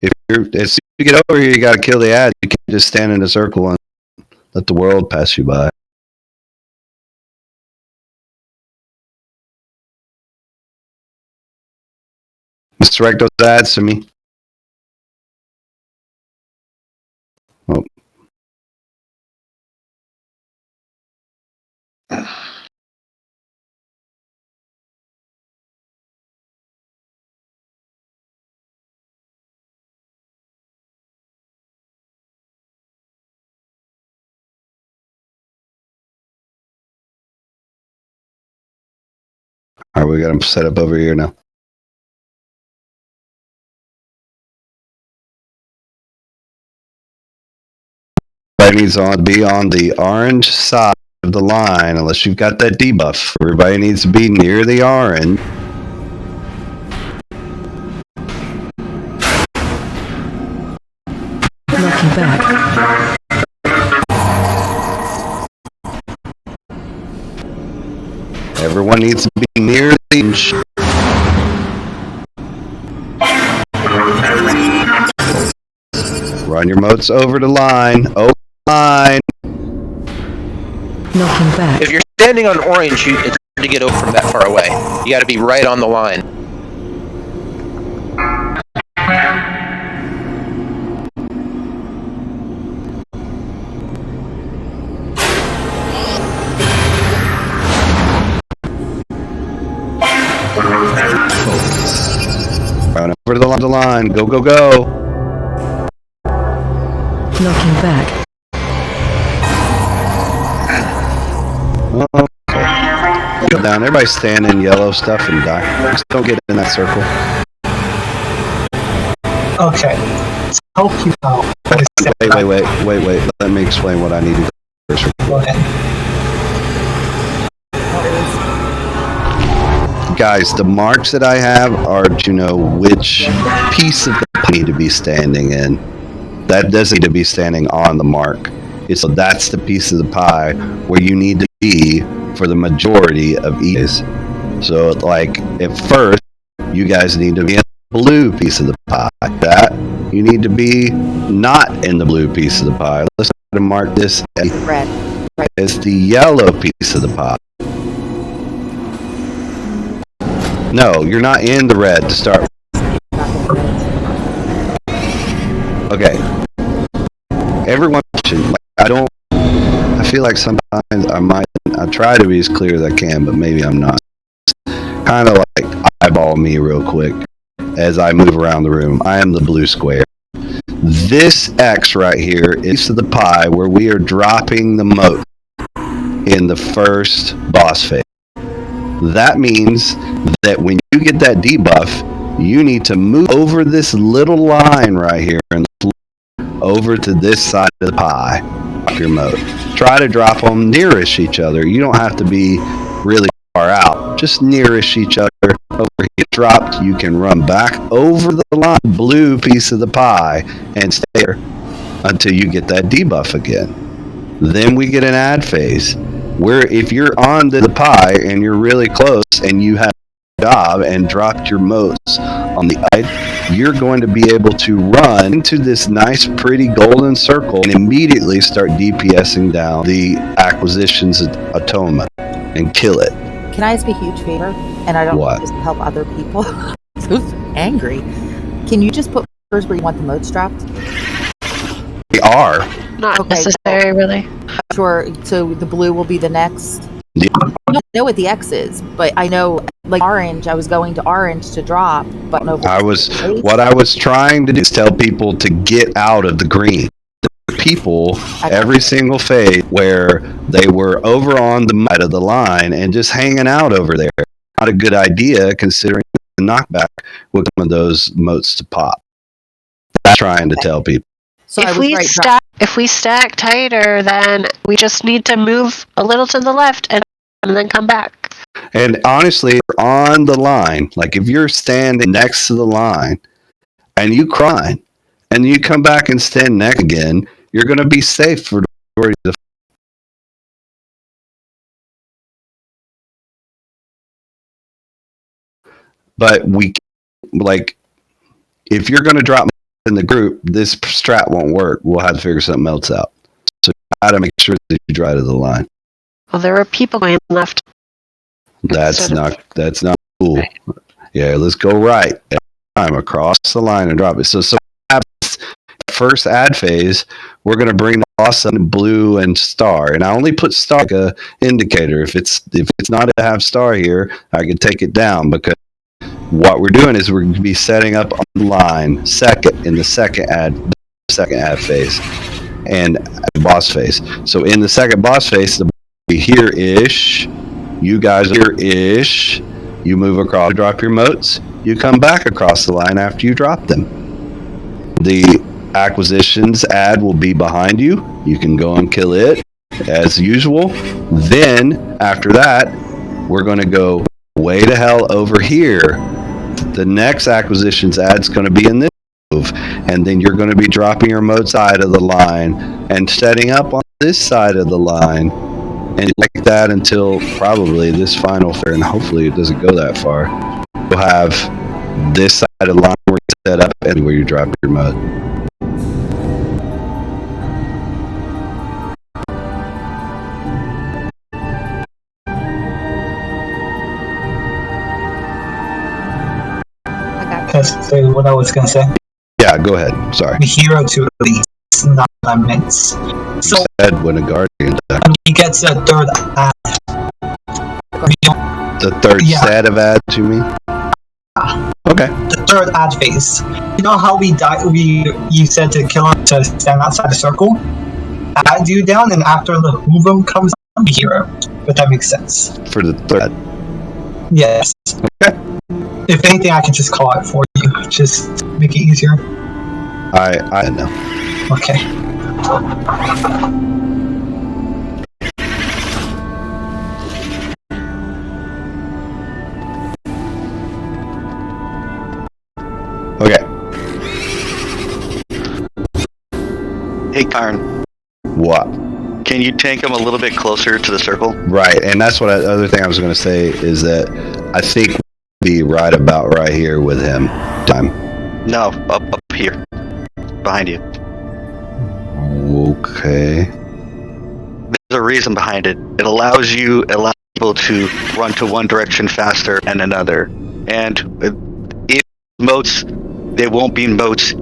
As soon as you get over here, you gotta kill the ad. You can't just stand in a circle and let the world pass you by. Direct those ads to me. Oh. All right, we got them set up over here now. Everybody needs to be on the orange side of the line, unless you've got that debuff. Everybody needs to be near the orange. Everyone needs to be near the inch. Run your moats over the line. Over the line. Knocking back. If you're standing on orange, it's hard to get over from that far away. You got to be right on the line. Run over the line. Go, go, go. Knocking back. Go down. Everybody stand in yellow stuff and die. Just don't get in that circle. Okay. To help you out. Wait. Let me explain what I need to do first. Go ahead. Guys, the marks that I have are to know which piece of the pie need to be standing in. That doesn't need to be standing on the mark. So that's the piece of the pie where you need to be for the majority of each. So, like, at first, you guys need to be in the blue piece of the pie. That you need to be not in the blue piece of the pie. Let's try to mark this as Red. Right. as the yellow piece of the pie. No, you're not in the red to start with. Okay. Everyone, I feel like sometimes I try to be as clear as I can, but maybe I'm not. Kind of like eyeball me real quick as I move around the room. I am the blue square. This X right here is to the pie where we are dropping the moat in the first boss phase. That means that when you get that debuff, you need to move over this little line right here and over to this side of the pie. Your moat. Try to drop them nearish each other. You don't have to be really far out. Just nearish each other. Over here dropped, you can run back over the line, blue piece of the pie, and stay there until you get that debuff again. Then we get an add phase where if you're on the pie and you're really close and you have a job and dropped your moats on the side, you're going to be able to run into this nice pretty golden circle and immediately start DPSing down the acquisitions atonement and kill it. Can I ask a huge favor? And I don't What? just help other people. I'm so angry. Can you just put first where you want the moats dropped? They are. Not necessary, really. Sure. So the blue will be the next. Yeah. I don't know what the X is, but I know like orange. I was going to orange to drop, but no. What I was trying to do is tell people to get out of the green. People every single phase where they were over on the side of the line and just hanging out over there. Not a good idea considering the knockback with one of those moats to pop. That's trying to tell people. So if we stack tighter, then we just need to move a little to the left and then come back. And honestly, on the line, like if you're standing next to the line and you cry and you come back and stand next again, you're going to be safe for the majority of the. But if you're going to drop in the group, this strat won't work. We'll have to figure something else out. So you got to make sure that you drive to the line. Well, there are people going left. That's not cool. Yeah, let's go right. Every time across the line and drop it. So first add phase, we're going to bring the boss in blue and star. And I only put star like a indicator. If it's not to have star here, I can take it down because what we're doing is we're going to be setting up on the line in the second add phase and boss phase. So in the second boss phase, the here-ish, you guys are here-ish, you move across, drop your moats, you come back across the line after you drop them. The acquisitions ad will be behind you. You can go and kill it as usual. Then after that, we're going to go way to hell over here. The next acquisitions ad's going to be in this move, and then you're going to be dropping your moat side of the line and setting up on this side of the line And like that until probably this final fair, and hopefully it doesn't go that far. You'll have this side of the line where you set up and where you drop your mud. Can I say what I was gonna say? Yeah, go ahead. Sorry. The hero to release, not limits. So said when a guardian attack. He gets a third ad. The third set of ads to me? Okay. The third ad phase. You know how we died? You said to kill him to stand outside the circle? Add you down, and after Lihuvim comes on, the hero. If that makes sense. For the third. Yes. Okay. If anything, I can just call it for you. Just make it easier. I know. Okay. Okay. Hey, Karn. What? Can you tank him a little bit closer to the circle? Right, and that's what other thing I was going to say is that I think we'll be right about right here with him. Time. No, up here, behind you. Okay. There's a reason behind it. It allows people to run to one direction faster and another. And if moats, they won't be moats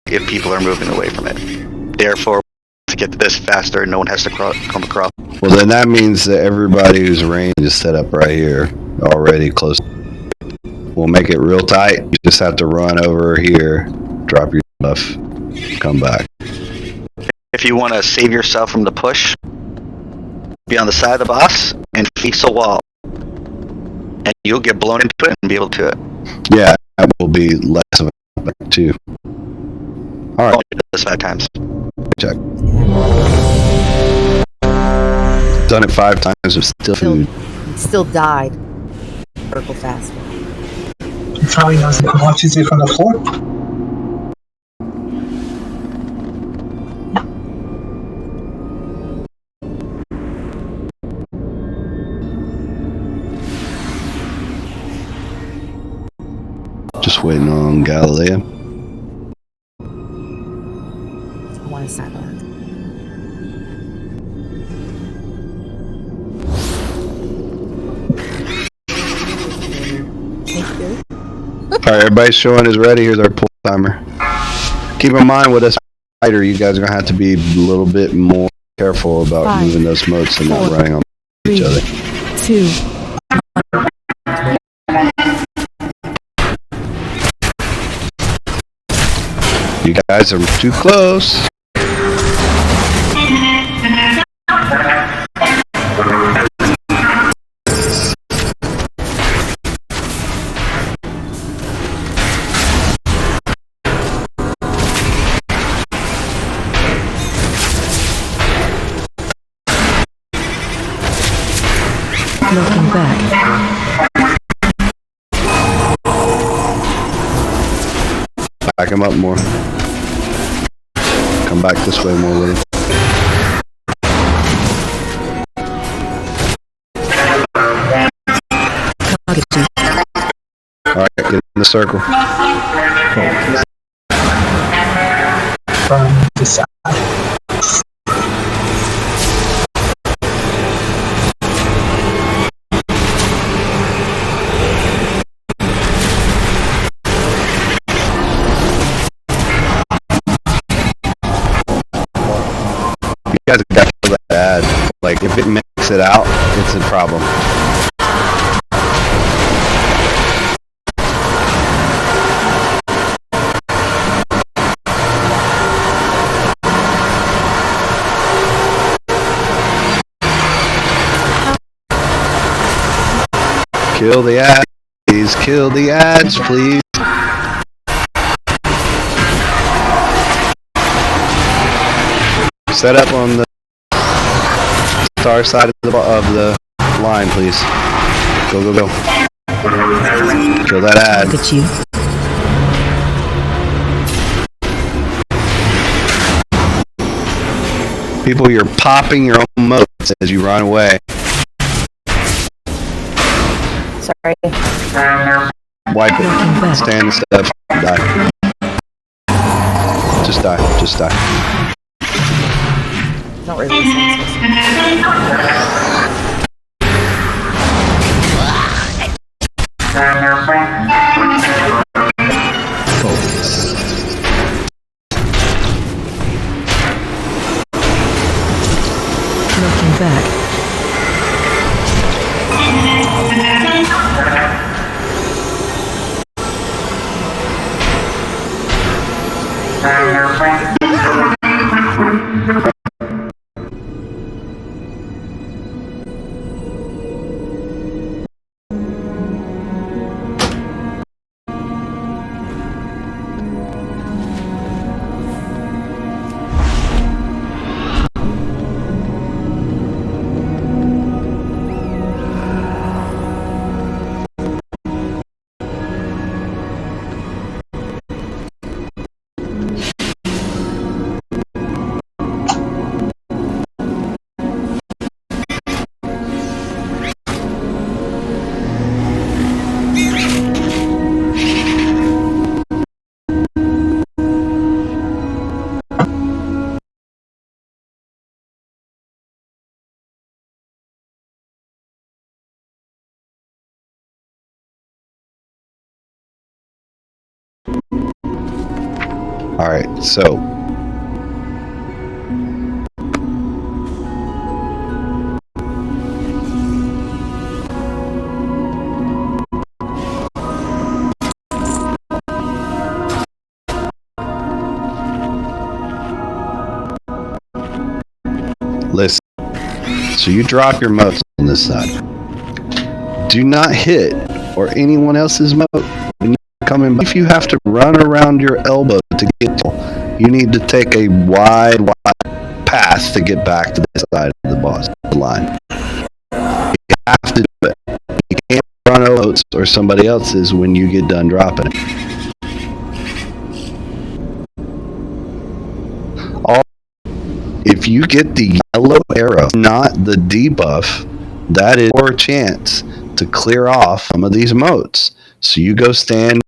if people are moving away from it. Therefore, to get to this faster, no one has to come across. Well, then that means that everybody whose range is set up right here, already close. We'll make it real tight. You just have to run over here, drop your stuff, come back. If you want to save yourself from the push, be on the side of the boss and face a wall. And you'll get blown into it and be able to it. Yeah, that will be less of a back too. Alright. This 5 times. Check. Done it 5 times with still food. Still died. Circle faster. He probably doesn't watches it from the floor. Just waiting on Galileo. I want to silence. Alright, everybody's showing is ready. Here's our pull timer. Keep in mind with us fighter, you guys are gonna have to be a little bit more careful about 5, moving those moats and not 4, running on 3, each other. 2. You guys are too close. Looking back. Back him up more. Come back this way more, Willie. Alright, get in the circle. From the side. You guys got to feel that bad. Like, if it makes it out, it's a problem. Kill the ads, please. Kill the ads, please. Set up on the star side of the line, please. Go, go, go. Kill that ad. Look at you. People, you're popping your own moat. as you run away. Sorry. Wipe it. Stand and step. Die. Just die. Just die. Not really the same. Looking back. Alright, so. Listen. So you drop your motes on this side. Do not hit or anyone else's mote when you're coming back. If you have to run around your elbow to get to, you need to take a wide path to get back to the side of the boss line. You have to do it. You can't run over motes or somebody else's when you get done dropping it. If you get the yellow arrow, not the debuff, that is your chance to clear off some of these motes. So you go stand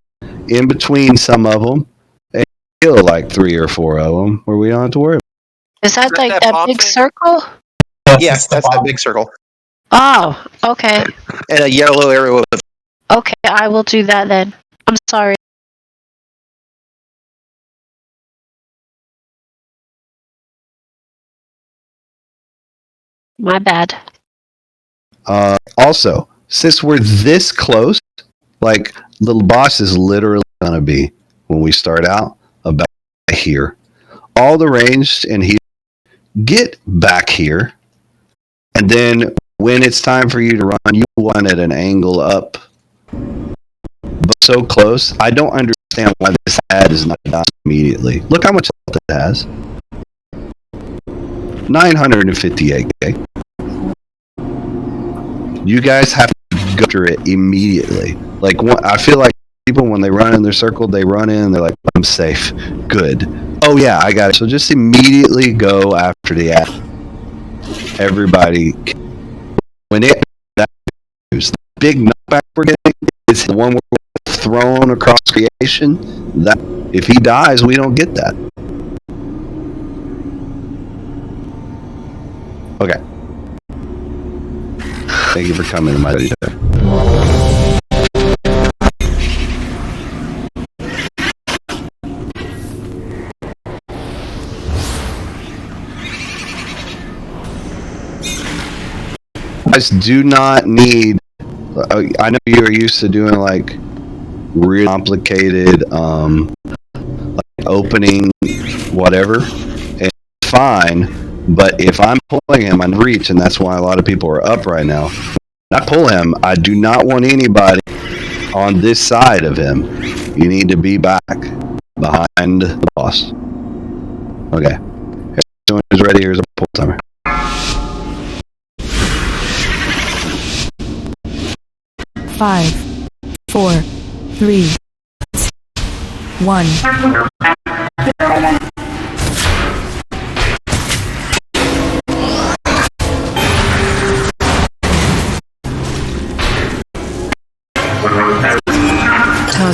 in between some of them and kill like 3 or 4 of them where we don't have to worry. Is that like that big circle? Yes, that's that big circle. Oh, okay. And a yellow arrow. Okay, I will do that then. I'm sorry. My bad. Also, since we're this close, like the boss is literally gonna be when we start out about here. All the ranged and he get back here, and then when it's time for you to run, you run at an angle up, but so close. I don't understand why this ad is not done immediately. Look how much health it has. 958k. You guys have to go after it immediately. Like, I feel like people, when they run in their circle, they run in and they're like, I'm safe. Good. Oh yeah, I got it. So just immediately go after the ad. Everybody. When it, that the big knockback we're getting is the one we're thrown across creation. That if he dies, we don't get that. Okay. Thank you for coming to my video. You guys do not need. I know you're used to doing like really complicated, like opening whatever. And it's fine. But if I'm pulling him on reach, and that's why a lot of people are up right now, when I pull him, I do not want anybody on this side of him. You need to be back behind the boss. Okay. Everyone is ready. Here's a pull timer. Five, 4, 3, 1.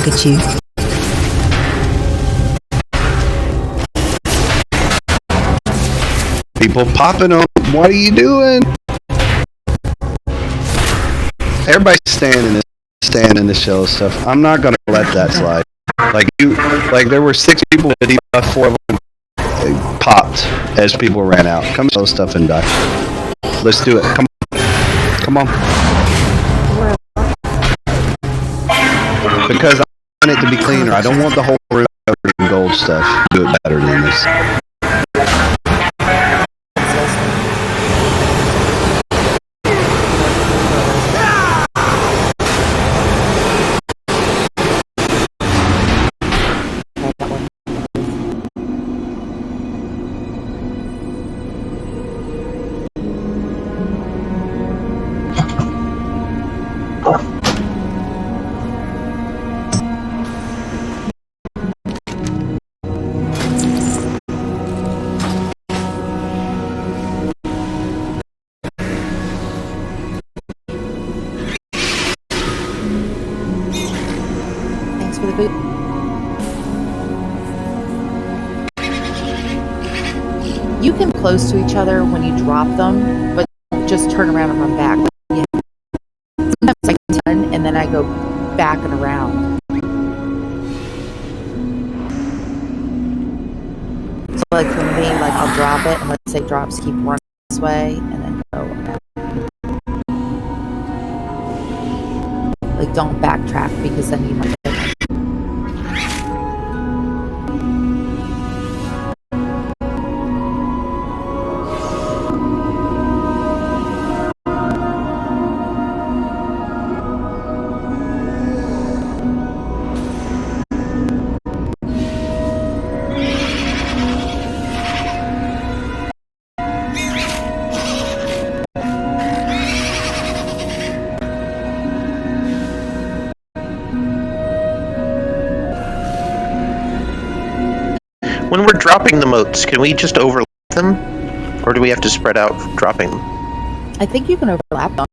target you. People popping them. What are you doing? Everybody's staying in the shell stuff. I'm not gonna let that slide. Like there were 6 people that debuffed, 4 of them popped as people ran out. Come shell stuff and die. Let's do it. Come on. Because I want it to be cleaner. I don't want the whole room covered in gold stuff. Do it better than this. You can close to each other when you drop them, but just turn around and run back. Yeah. Sometimes I turn and then I go back and around. So like for me, like I'll drop it and let's say drops keep running this way and then go around. Like don't backtrack because then you might get When we're dropping the motes, can we just overlap them? Or do we have to spread out dropping them? I think you can overlap them.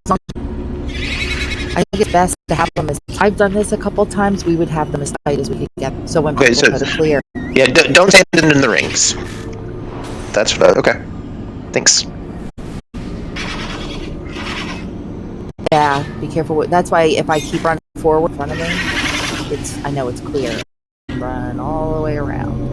I think it's best to have them as... I've done this a couple times. We would have them as tight as we could get them. So when people put it clear. Yeah, don't stand in the rings. That's what okay. Thanks. Yeah, be careful. That's why if I keep running forward in front of me, I know it's clear. Run all the way around.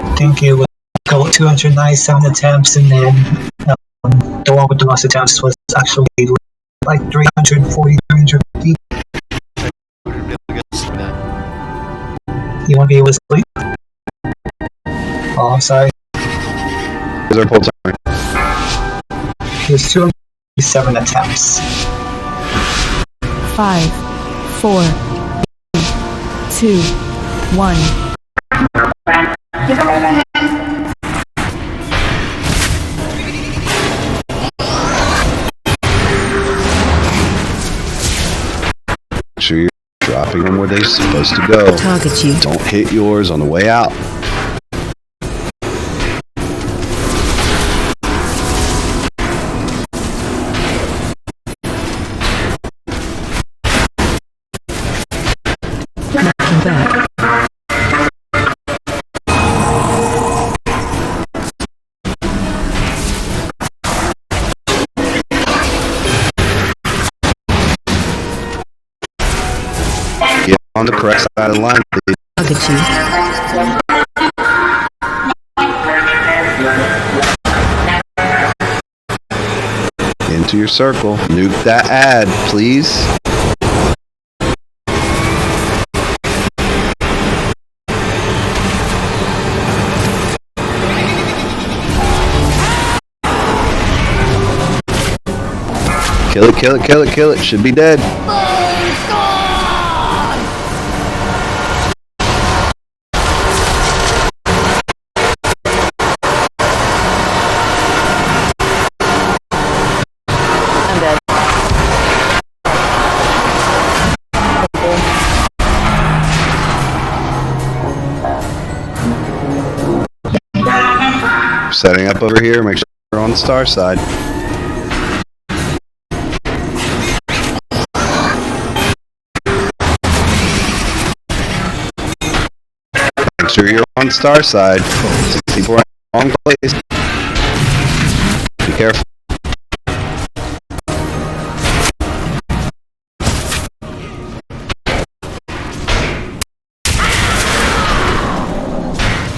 I think it would go 297 attempts, and then the one with the most attempts was actually like 340, 350. You won't be able to sleep? Oh, I'm sorry. Is there a full timer? It was 297 attempts. 5, 4, 3, 2, 1. Make sure you're dropping them where they're supposed to go. Target you. Don't hit yours on the way out. Knocking back. Get on the correct side of the line, please. Target you. Into your circle. Nuke that ad, please. Kill it, kill it, kill it, kill it. Should be dead. I'm dead. Setting up over here. Make sure you're on the star side. Make sure you're on star side. 64 in the wrong place. Be careful.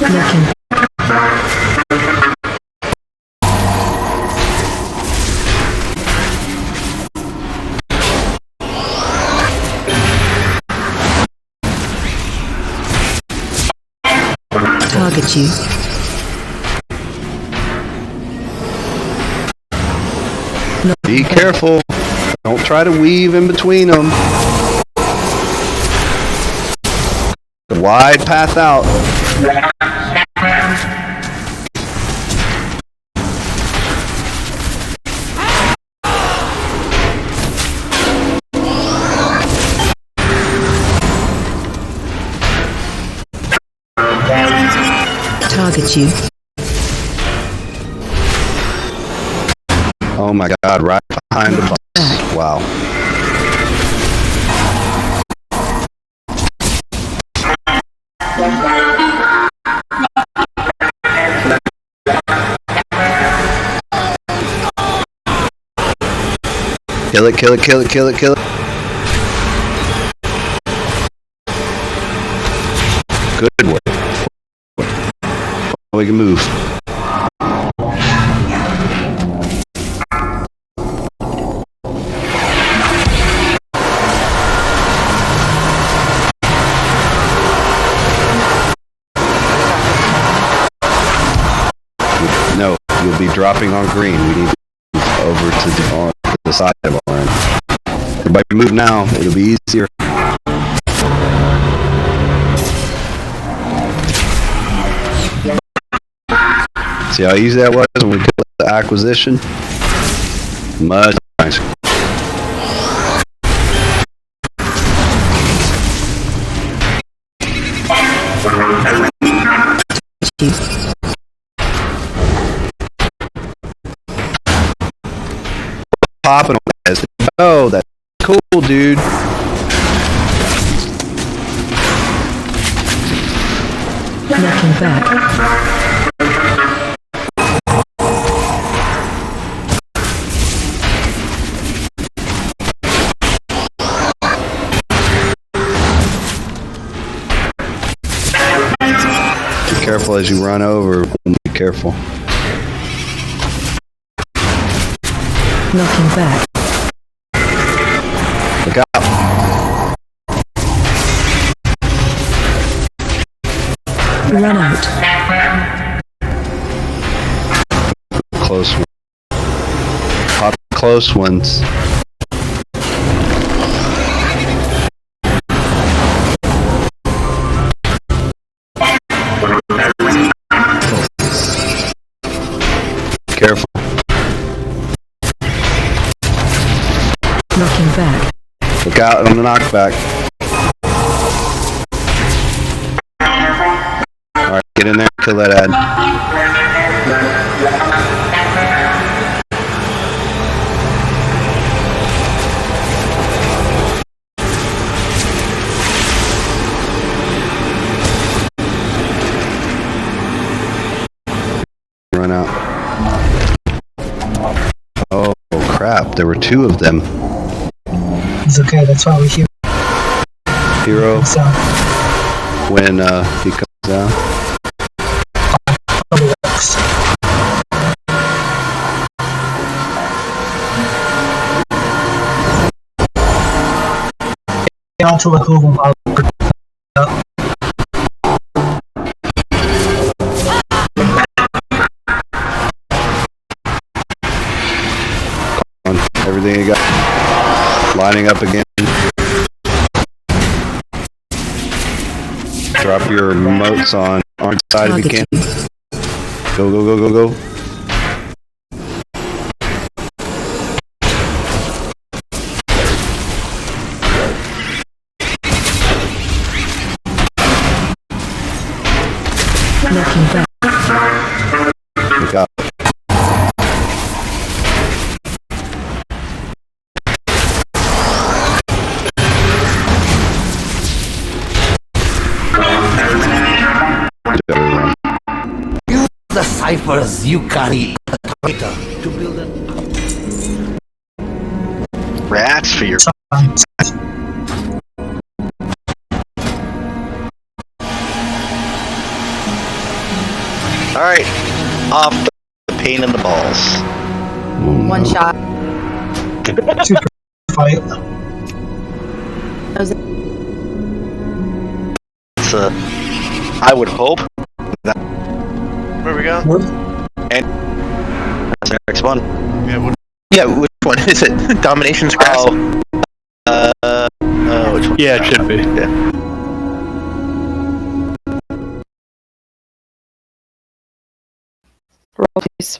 Looking. Target you. Be careful. Don't try to weave in between them. The wide path out. Target you. Oh my god, right behind the box. Wow. Kill it, kill it, kill it, kill it, kill it. Good work. We can move. No, you'll be dropping on green. We need to move over to the side of our end. Everybody move now. It'll be easier. See how easy that was when we did the acquisition? Much nicer. Popping on that. Oh, that's cool, dude. Looking back. Be careful as you run over. Be careful. Knocking back. Look out. Run out. Close one. Pop close ones. Knocking back. Look out on the knockback. Alright, get in there, kill that ad. Run out. Oh crap, there were two of them. It's okay, that's why we're here. Hero, So, when he comes down. probably works. Get on to Lihuvim, I'll bring it up. On everything you got. Lining up again. Drop your motes on orange side if you can. Go, go, go, go, go. Knocking back. Look out. Use the ciphers you carry a target to build an... Rats for your... Alright, off the pain in the balls. One shot. Super fight. It's I would hope that... Where we go? And that's our next one. Yeah, which one is it? Domination's Grass? Which one? Yeah, it should be. Yeah. Roll, please.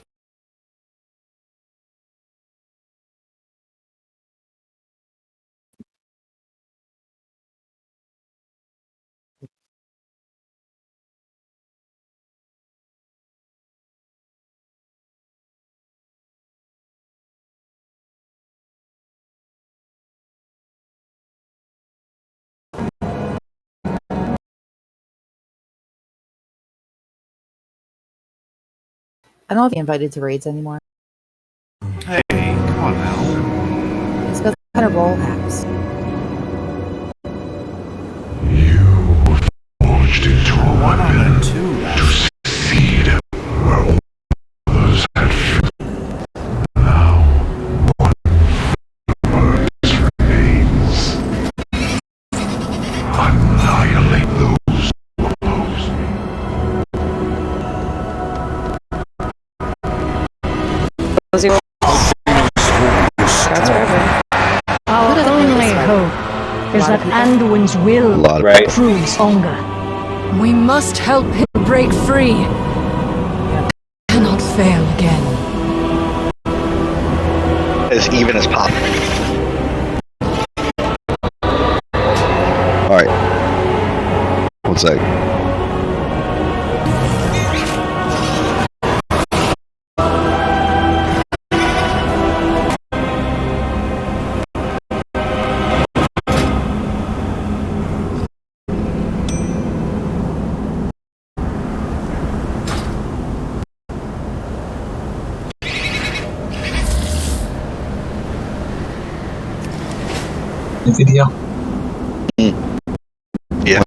I don't know if you're invited to raids anymore. Hey, come on now. It's because I kind of roll hacks. Launched into a weapon to succeed where others had failed. Now, one purpose remains. Annihilate those who oppose me. That's perfect. Our only hope is that Anduin's will proves stronger. We must help him break free. Cannot fail again. As even as possible. Alright. One sec. Video. Yeah.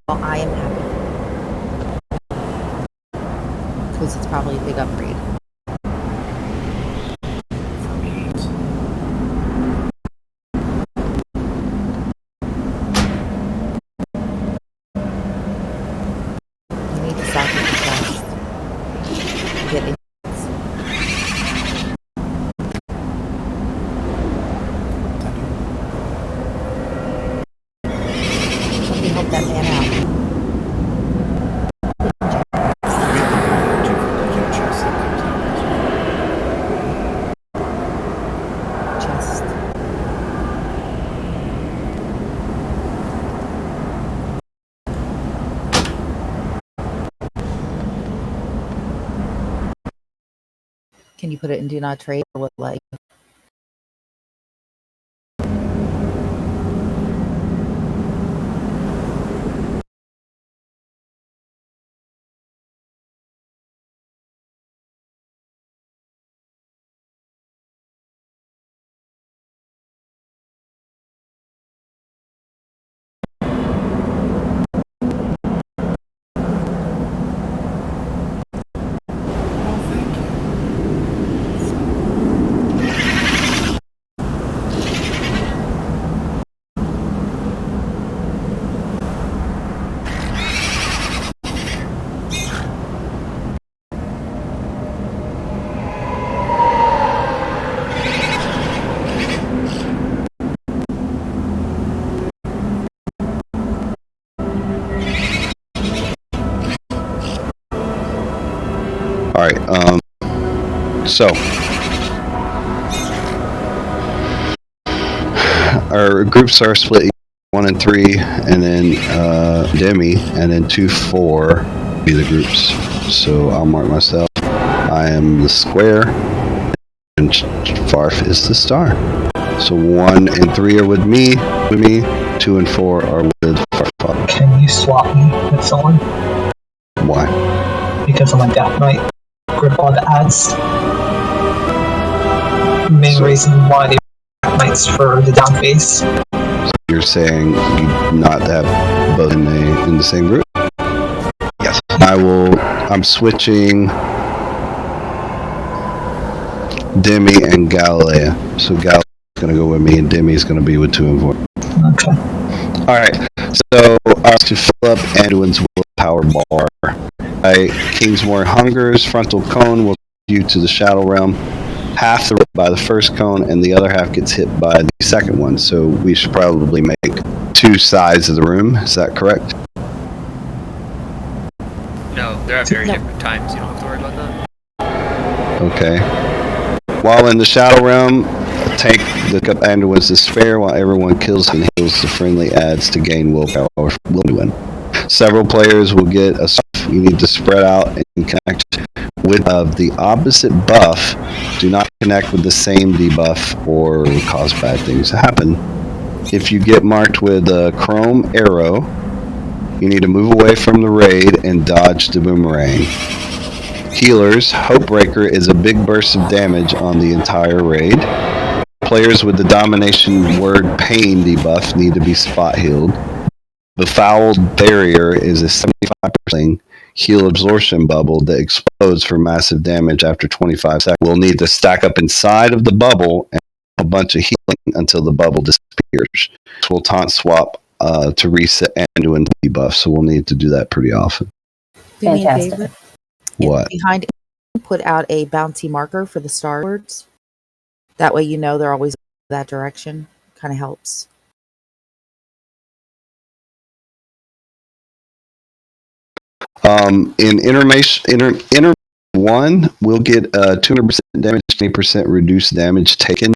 Well, I am happy. Because it's probably a big upgrade. You need to sacrifice. Get it. Can you put it in do not trade or what? Like, All right. So our groups are split 1 and 3, and then Demi, and then 2, 4 be the groups. So I'll mark myself. I am the square, and Farf is the star. So 1 and 3 are with me. 2 and 4 are with Farf. Can you swap me with someone? Why? Because I'm a Death Knight. Grip all the ads. Main reason why they Knights for the down phase. You're saying you not have both in the same group? Yes. I'm switching Demi and Galilea. So Galilea's gonna go with me and Demi's gonna be with 2 and 4. Okay. Alright. So to fill up Anduin's willpower bar. Kingsmore Hunger's frontal cone will take you to the Shadow Realm. Half the by the first cone, and the other half gets hit by the second one. So we should probably make 2 sides of the room. Is that correct? No, they're at very different times. You don't have to worry about that. Okay. While in the Shadow Realm, tank the up Anduin's despair while everyone kills and heals the friendly adds to gain willpower from Anduin. Several players will get a. You need to spread out and connect with the opposite buff. Do not connect with the same debuff or cause bad things to happen. If you get marked with a chrome arrow, you need to move away from the raid and dodge the boomerang. Healers, Hopebreaker is a big burst of damage on the entire raid. Players with the domination word pain debuff need to be spot healed. Befouled Barrier is a 75% heal absorption bubble that explodes for massive damage after 25 seconds. We'll need to stack up inside of the bubble and a bunch of healing until the bubble disappears. So we'll taunt swap to reset Anduin debuff, so we'll need to do that pretty often. do me a favor. What? Behind it, put out a bouncy marker for the star words. That way you know they're always that direction. Kind of helps. In inter 1, we'll get 200% damage, 20% reduced damage taken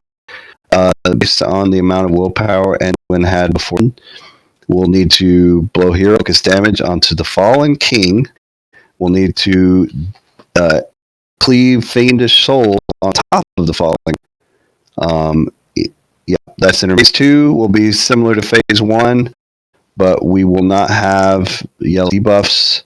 based on the amount of willpower Anduin had before. We'll need to blow hero focus damage onto the fallen king. We'll need to cleave fiendish soul on top of the fallen. Yeah, that's in phase 2. Will be similar to phase 1, but we will not have yellow debuffs.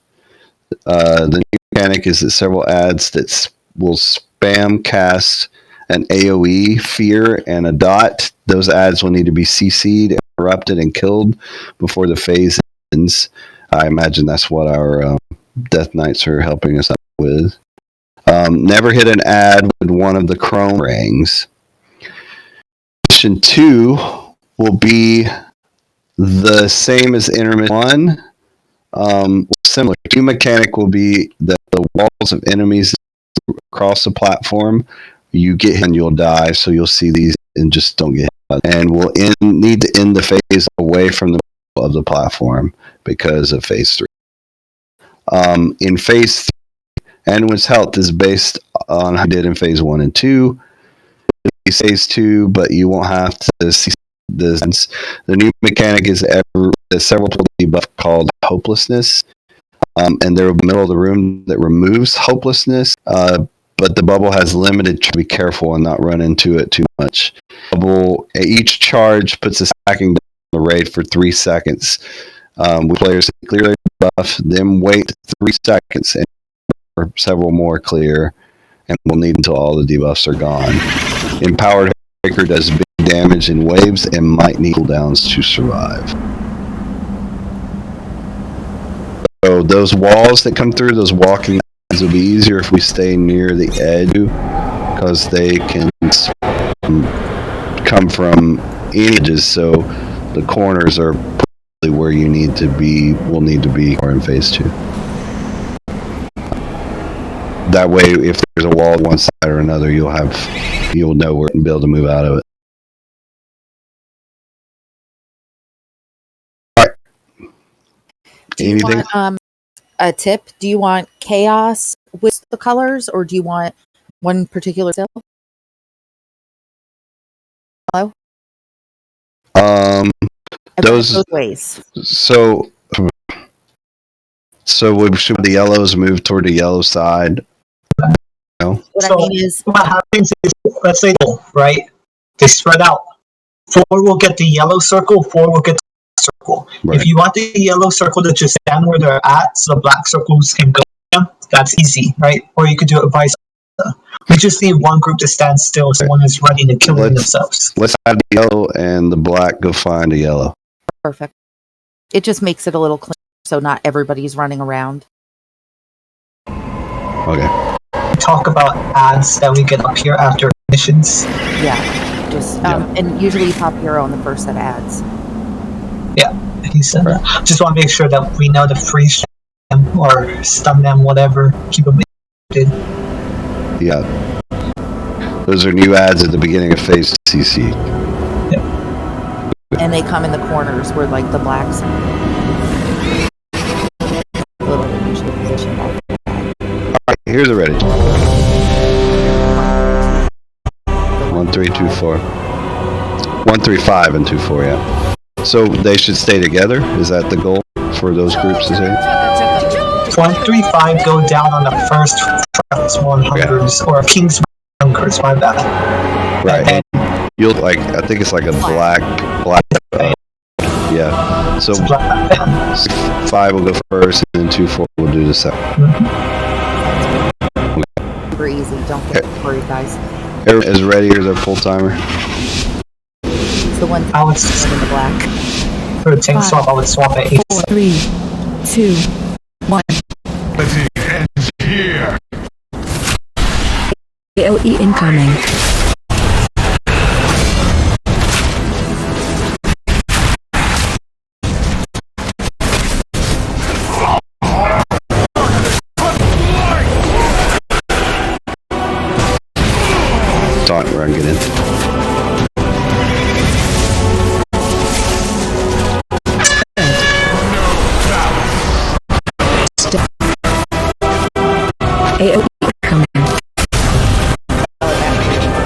The new mechanic is that several adds that will spam cast an AoE, fear, and a dot. Those adds will need to be CC'd, interrupted, and killed before the phase ends. I imagine that's what our Death Knights are helping us out with. Never hit an ad with one of the chrome rings. Mission 2 will be the same as intermission 1. Similar. New mechanic will be that the walls of enemies across the platform, you get hit and you'll die, so you'll see these and just don't get hit. And we'll need to end the phase away from the middle of the platform because of phase 3. In phase 3, Anduin's health is based on how you did in phase 1 and 2. Phase 2, but you won't have to see this. The new mechanic is several debuff called hopelessness. And there will be a middle of the room that removes hopelessness, but but the bubble has limited. Be careful and not run into it too much. Each charge puts a stacking down the raid for 3 seconds. Players clear their buff, then wait 3 seconds and several more clear, and we'll need until all the debuffs are gone. Empowered Breaker does big damage in waves and might need cooldowns to survive. So those walls that come through, those walking lines, will be easier if we stay near the edge, because they can come from edges, so the corners are probably where you need to be, will need to be in phase 2. That way, if there's a wall on one side or another, you'll know where to be able to move out of it. All right. Anything? Want, a tip? Do you want chaos with the colors, or do you want one particular still? Hello? Those both ways. So should the yellows move toward the yellow side? No. What I mean is, what happens is, let's say, right? They spread out. 4 will get the yellow circle. 4 will get the circle. Right. If you want the yellow circle to just stand where they're at, so the black circles can go, that's easy, right? Or you could do it vice versa. We just need one group to stand still, so one is ready to kill themselves. Let's have the yellow and the black go find a yellow. perfect. It just makes it a little cleaner, so not everybody's running around. Okay. Talk about ads that we get up here after missions. Yeah, just and usually you pop hero on the first set of ads. Yeah, he said that. Just want to make sure that we know to freeze them or stun them, whatever. Keep them interested. Yeah. Those are new ads at the beginning of phase CC. And they come in the corners where like the blacks a little bit usually positioned off. Alright, here's a Reddit. 1324. 135 and 24, yeah. So they should stay together? Is that the goal for those groups to say? 135 go down on the first 100s or King's 100s, my bad. Right. And you'll like, I think it's like a black. Yeah. So 5 will go first, and then 2-4 will do the second. Super easy. Don't get worried, guys. Everyone is ready. Here's our full timer. He's the one I would in the black. For a tank swap, I would swap at 8. 4, 3, 2, 1. Here. AOE incoming. Taunt where I can get in. AOE incoming.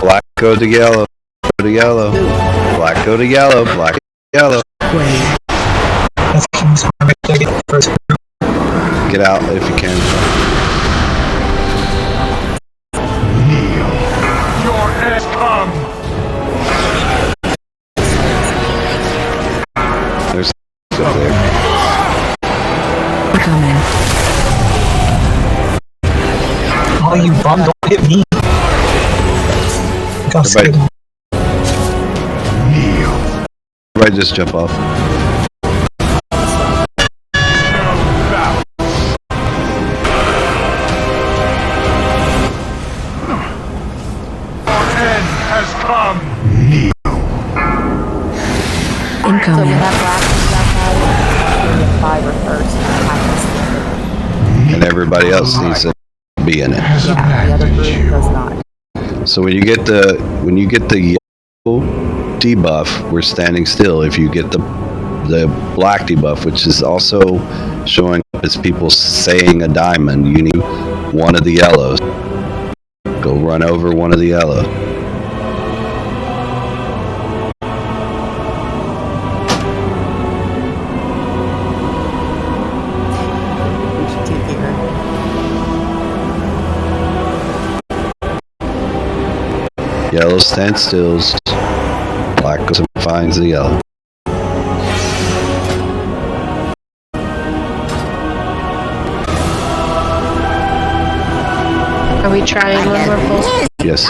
Black go to yellow. Go to yellow. Black go to yellow. Black to yellow. That's King's 100 first group. Get out if you can. Your end come. There's up there. Incoming. Oh, you bum, don't hit me. Got scared. Everybody just jump off. Has come. So Incoming. you have black and 5 are first. And everybody else needs to be in it. Yeah, the other group does not. So when you get the yellow debuff, we're standing still. If you get the black debuff, which is also showing up as people saying a diamond, you need one of the yellows. Go run over one of the yellows. We should take care. Yellow stands stills. Black goes and finds the yellow. Are we trying one more pull? Yes.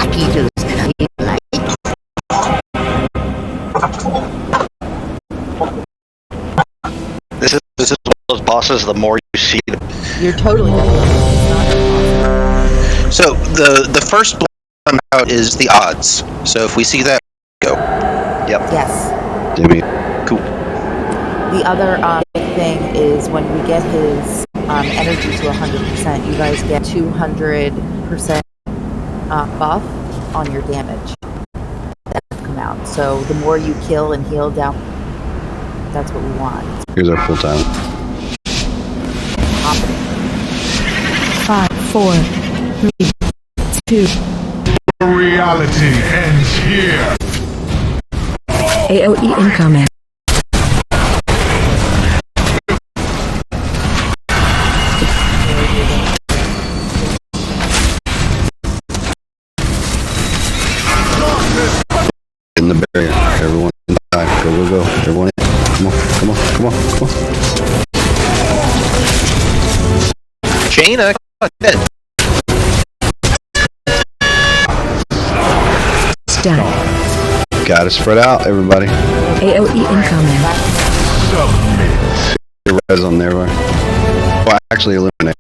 This is one of those bosses. The more you see, You're totally So the first block out is the odds. So if we see that, go. Yep. Yes. Jimmy. Cool. The other big thing is when we get his energy to 100%, you guys get 200% buff on your damage that come out. So the more you kill and heal down, that's what we want. Here's our full time. 5, 4, 3, 2. Reality ends here. AOE incoming. In the barrier. Everyone inside. Go, go, go. Everyone in. Come on, come on, come on, come on. Jaina, come on, dead. Stat. Gotta spread out, everybody. AOE incoming. Your res on there, right? Well, actually eliminate.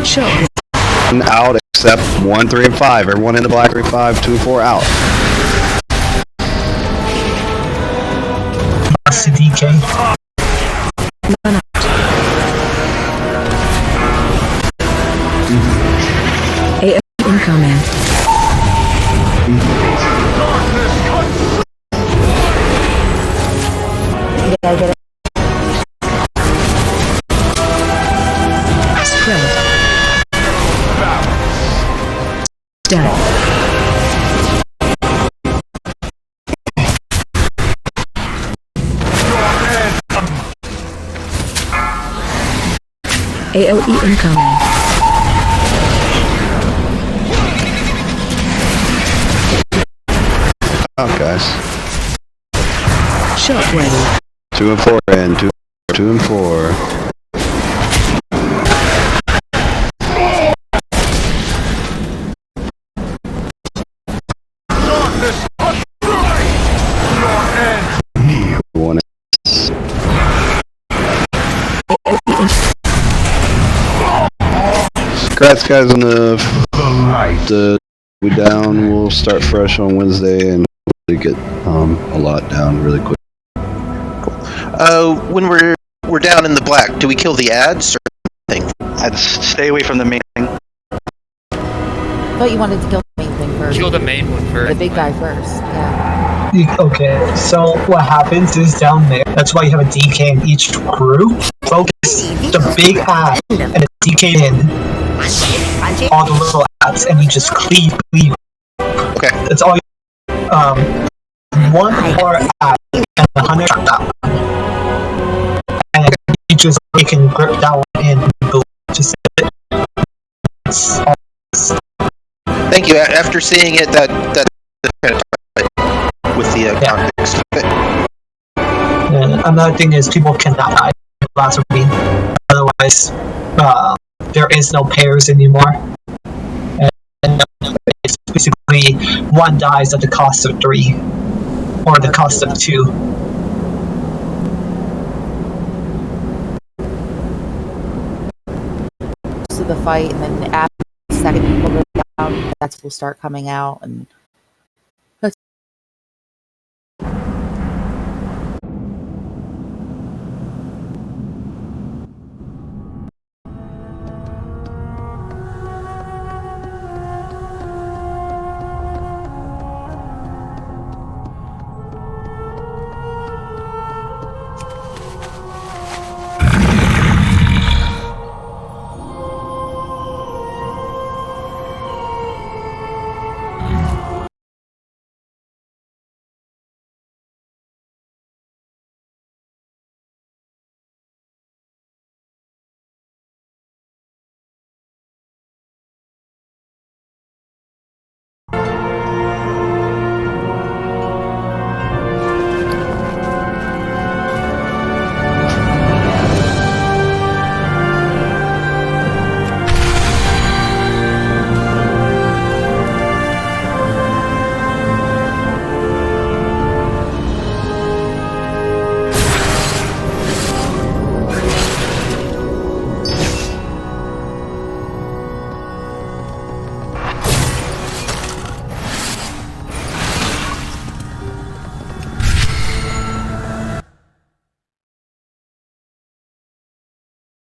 Show. Out except 1, 3, and 5. Everyone in the black 3, 5, 2, and 4 out. That's the DK. None out. AOE incoming. Yeah, I get it. Spread. Stat. AOE incoming. Out, guys. Shockwave. 2 and 4 and 2 and 4. One. Congrats, guys, on the we down. We'll start fresh on Wednesday and hopefully get a lot down really quick. When we're down in the black, do we kill the ads or anything? I'd stay away from the main thing. I thought you wanted to kill the main thing first. Kill the main one first. The big guy first. Yeah. Okay, so what happens is down there, that's why you have a DK in each group. Focus the big ad and a DK in all the little ads, and you just cleave. Okay. That's all you, one more ad and 100 that one. And you can grip that one in. Just Thank you. After seeing it, that kind of with the context. And another thing is people cannot die in Last Ravine. Otherwise, there is no pairs anymore. And it's basically one dies at the cost of 3, or the cost of 2. So the fight, and then after the second people go down, that's will start coming out, and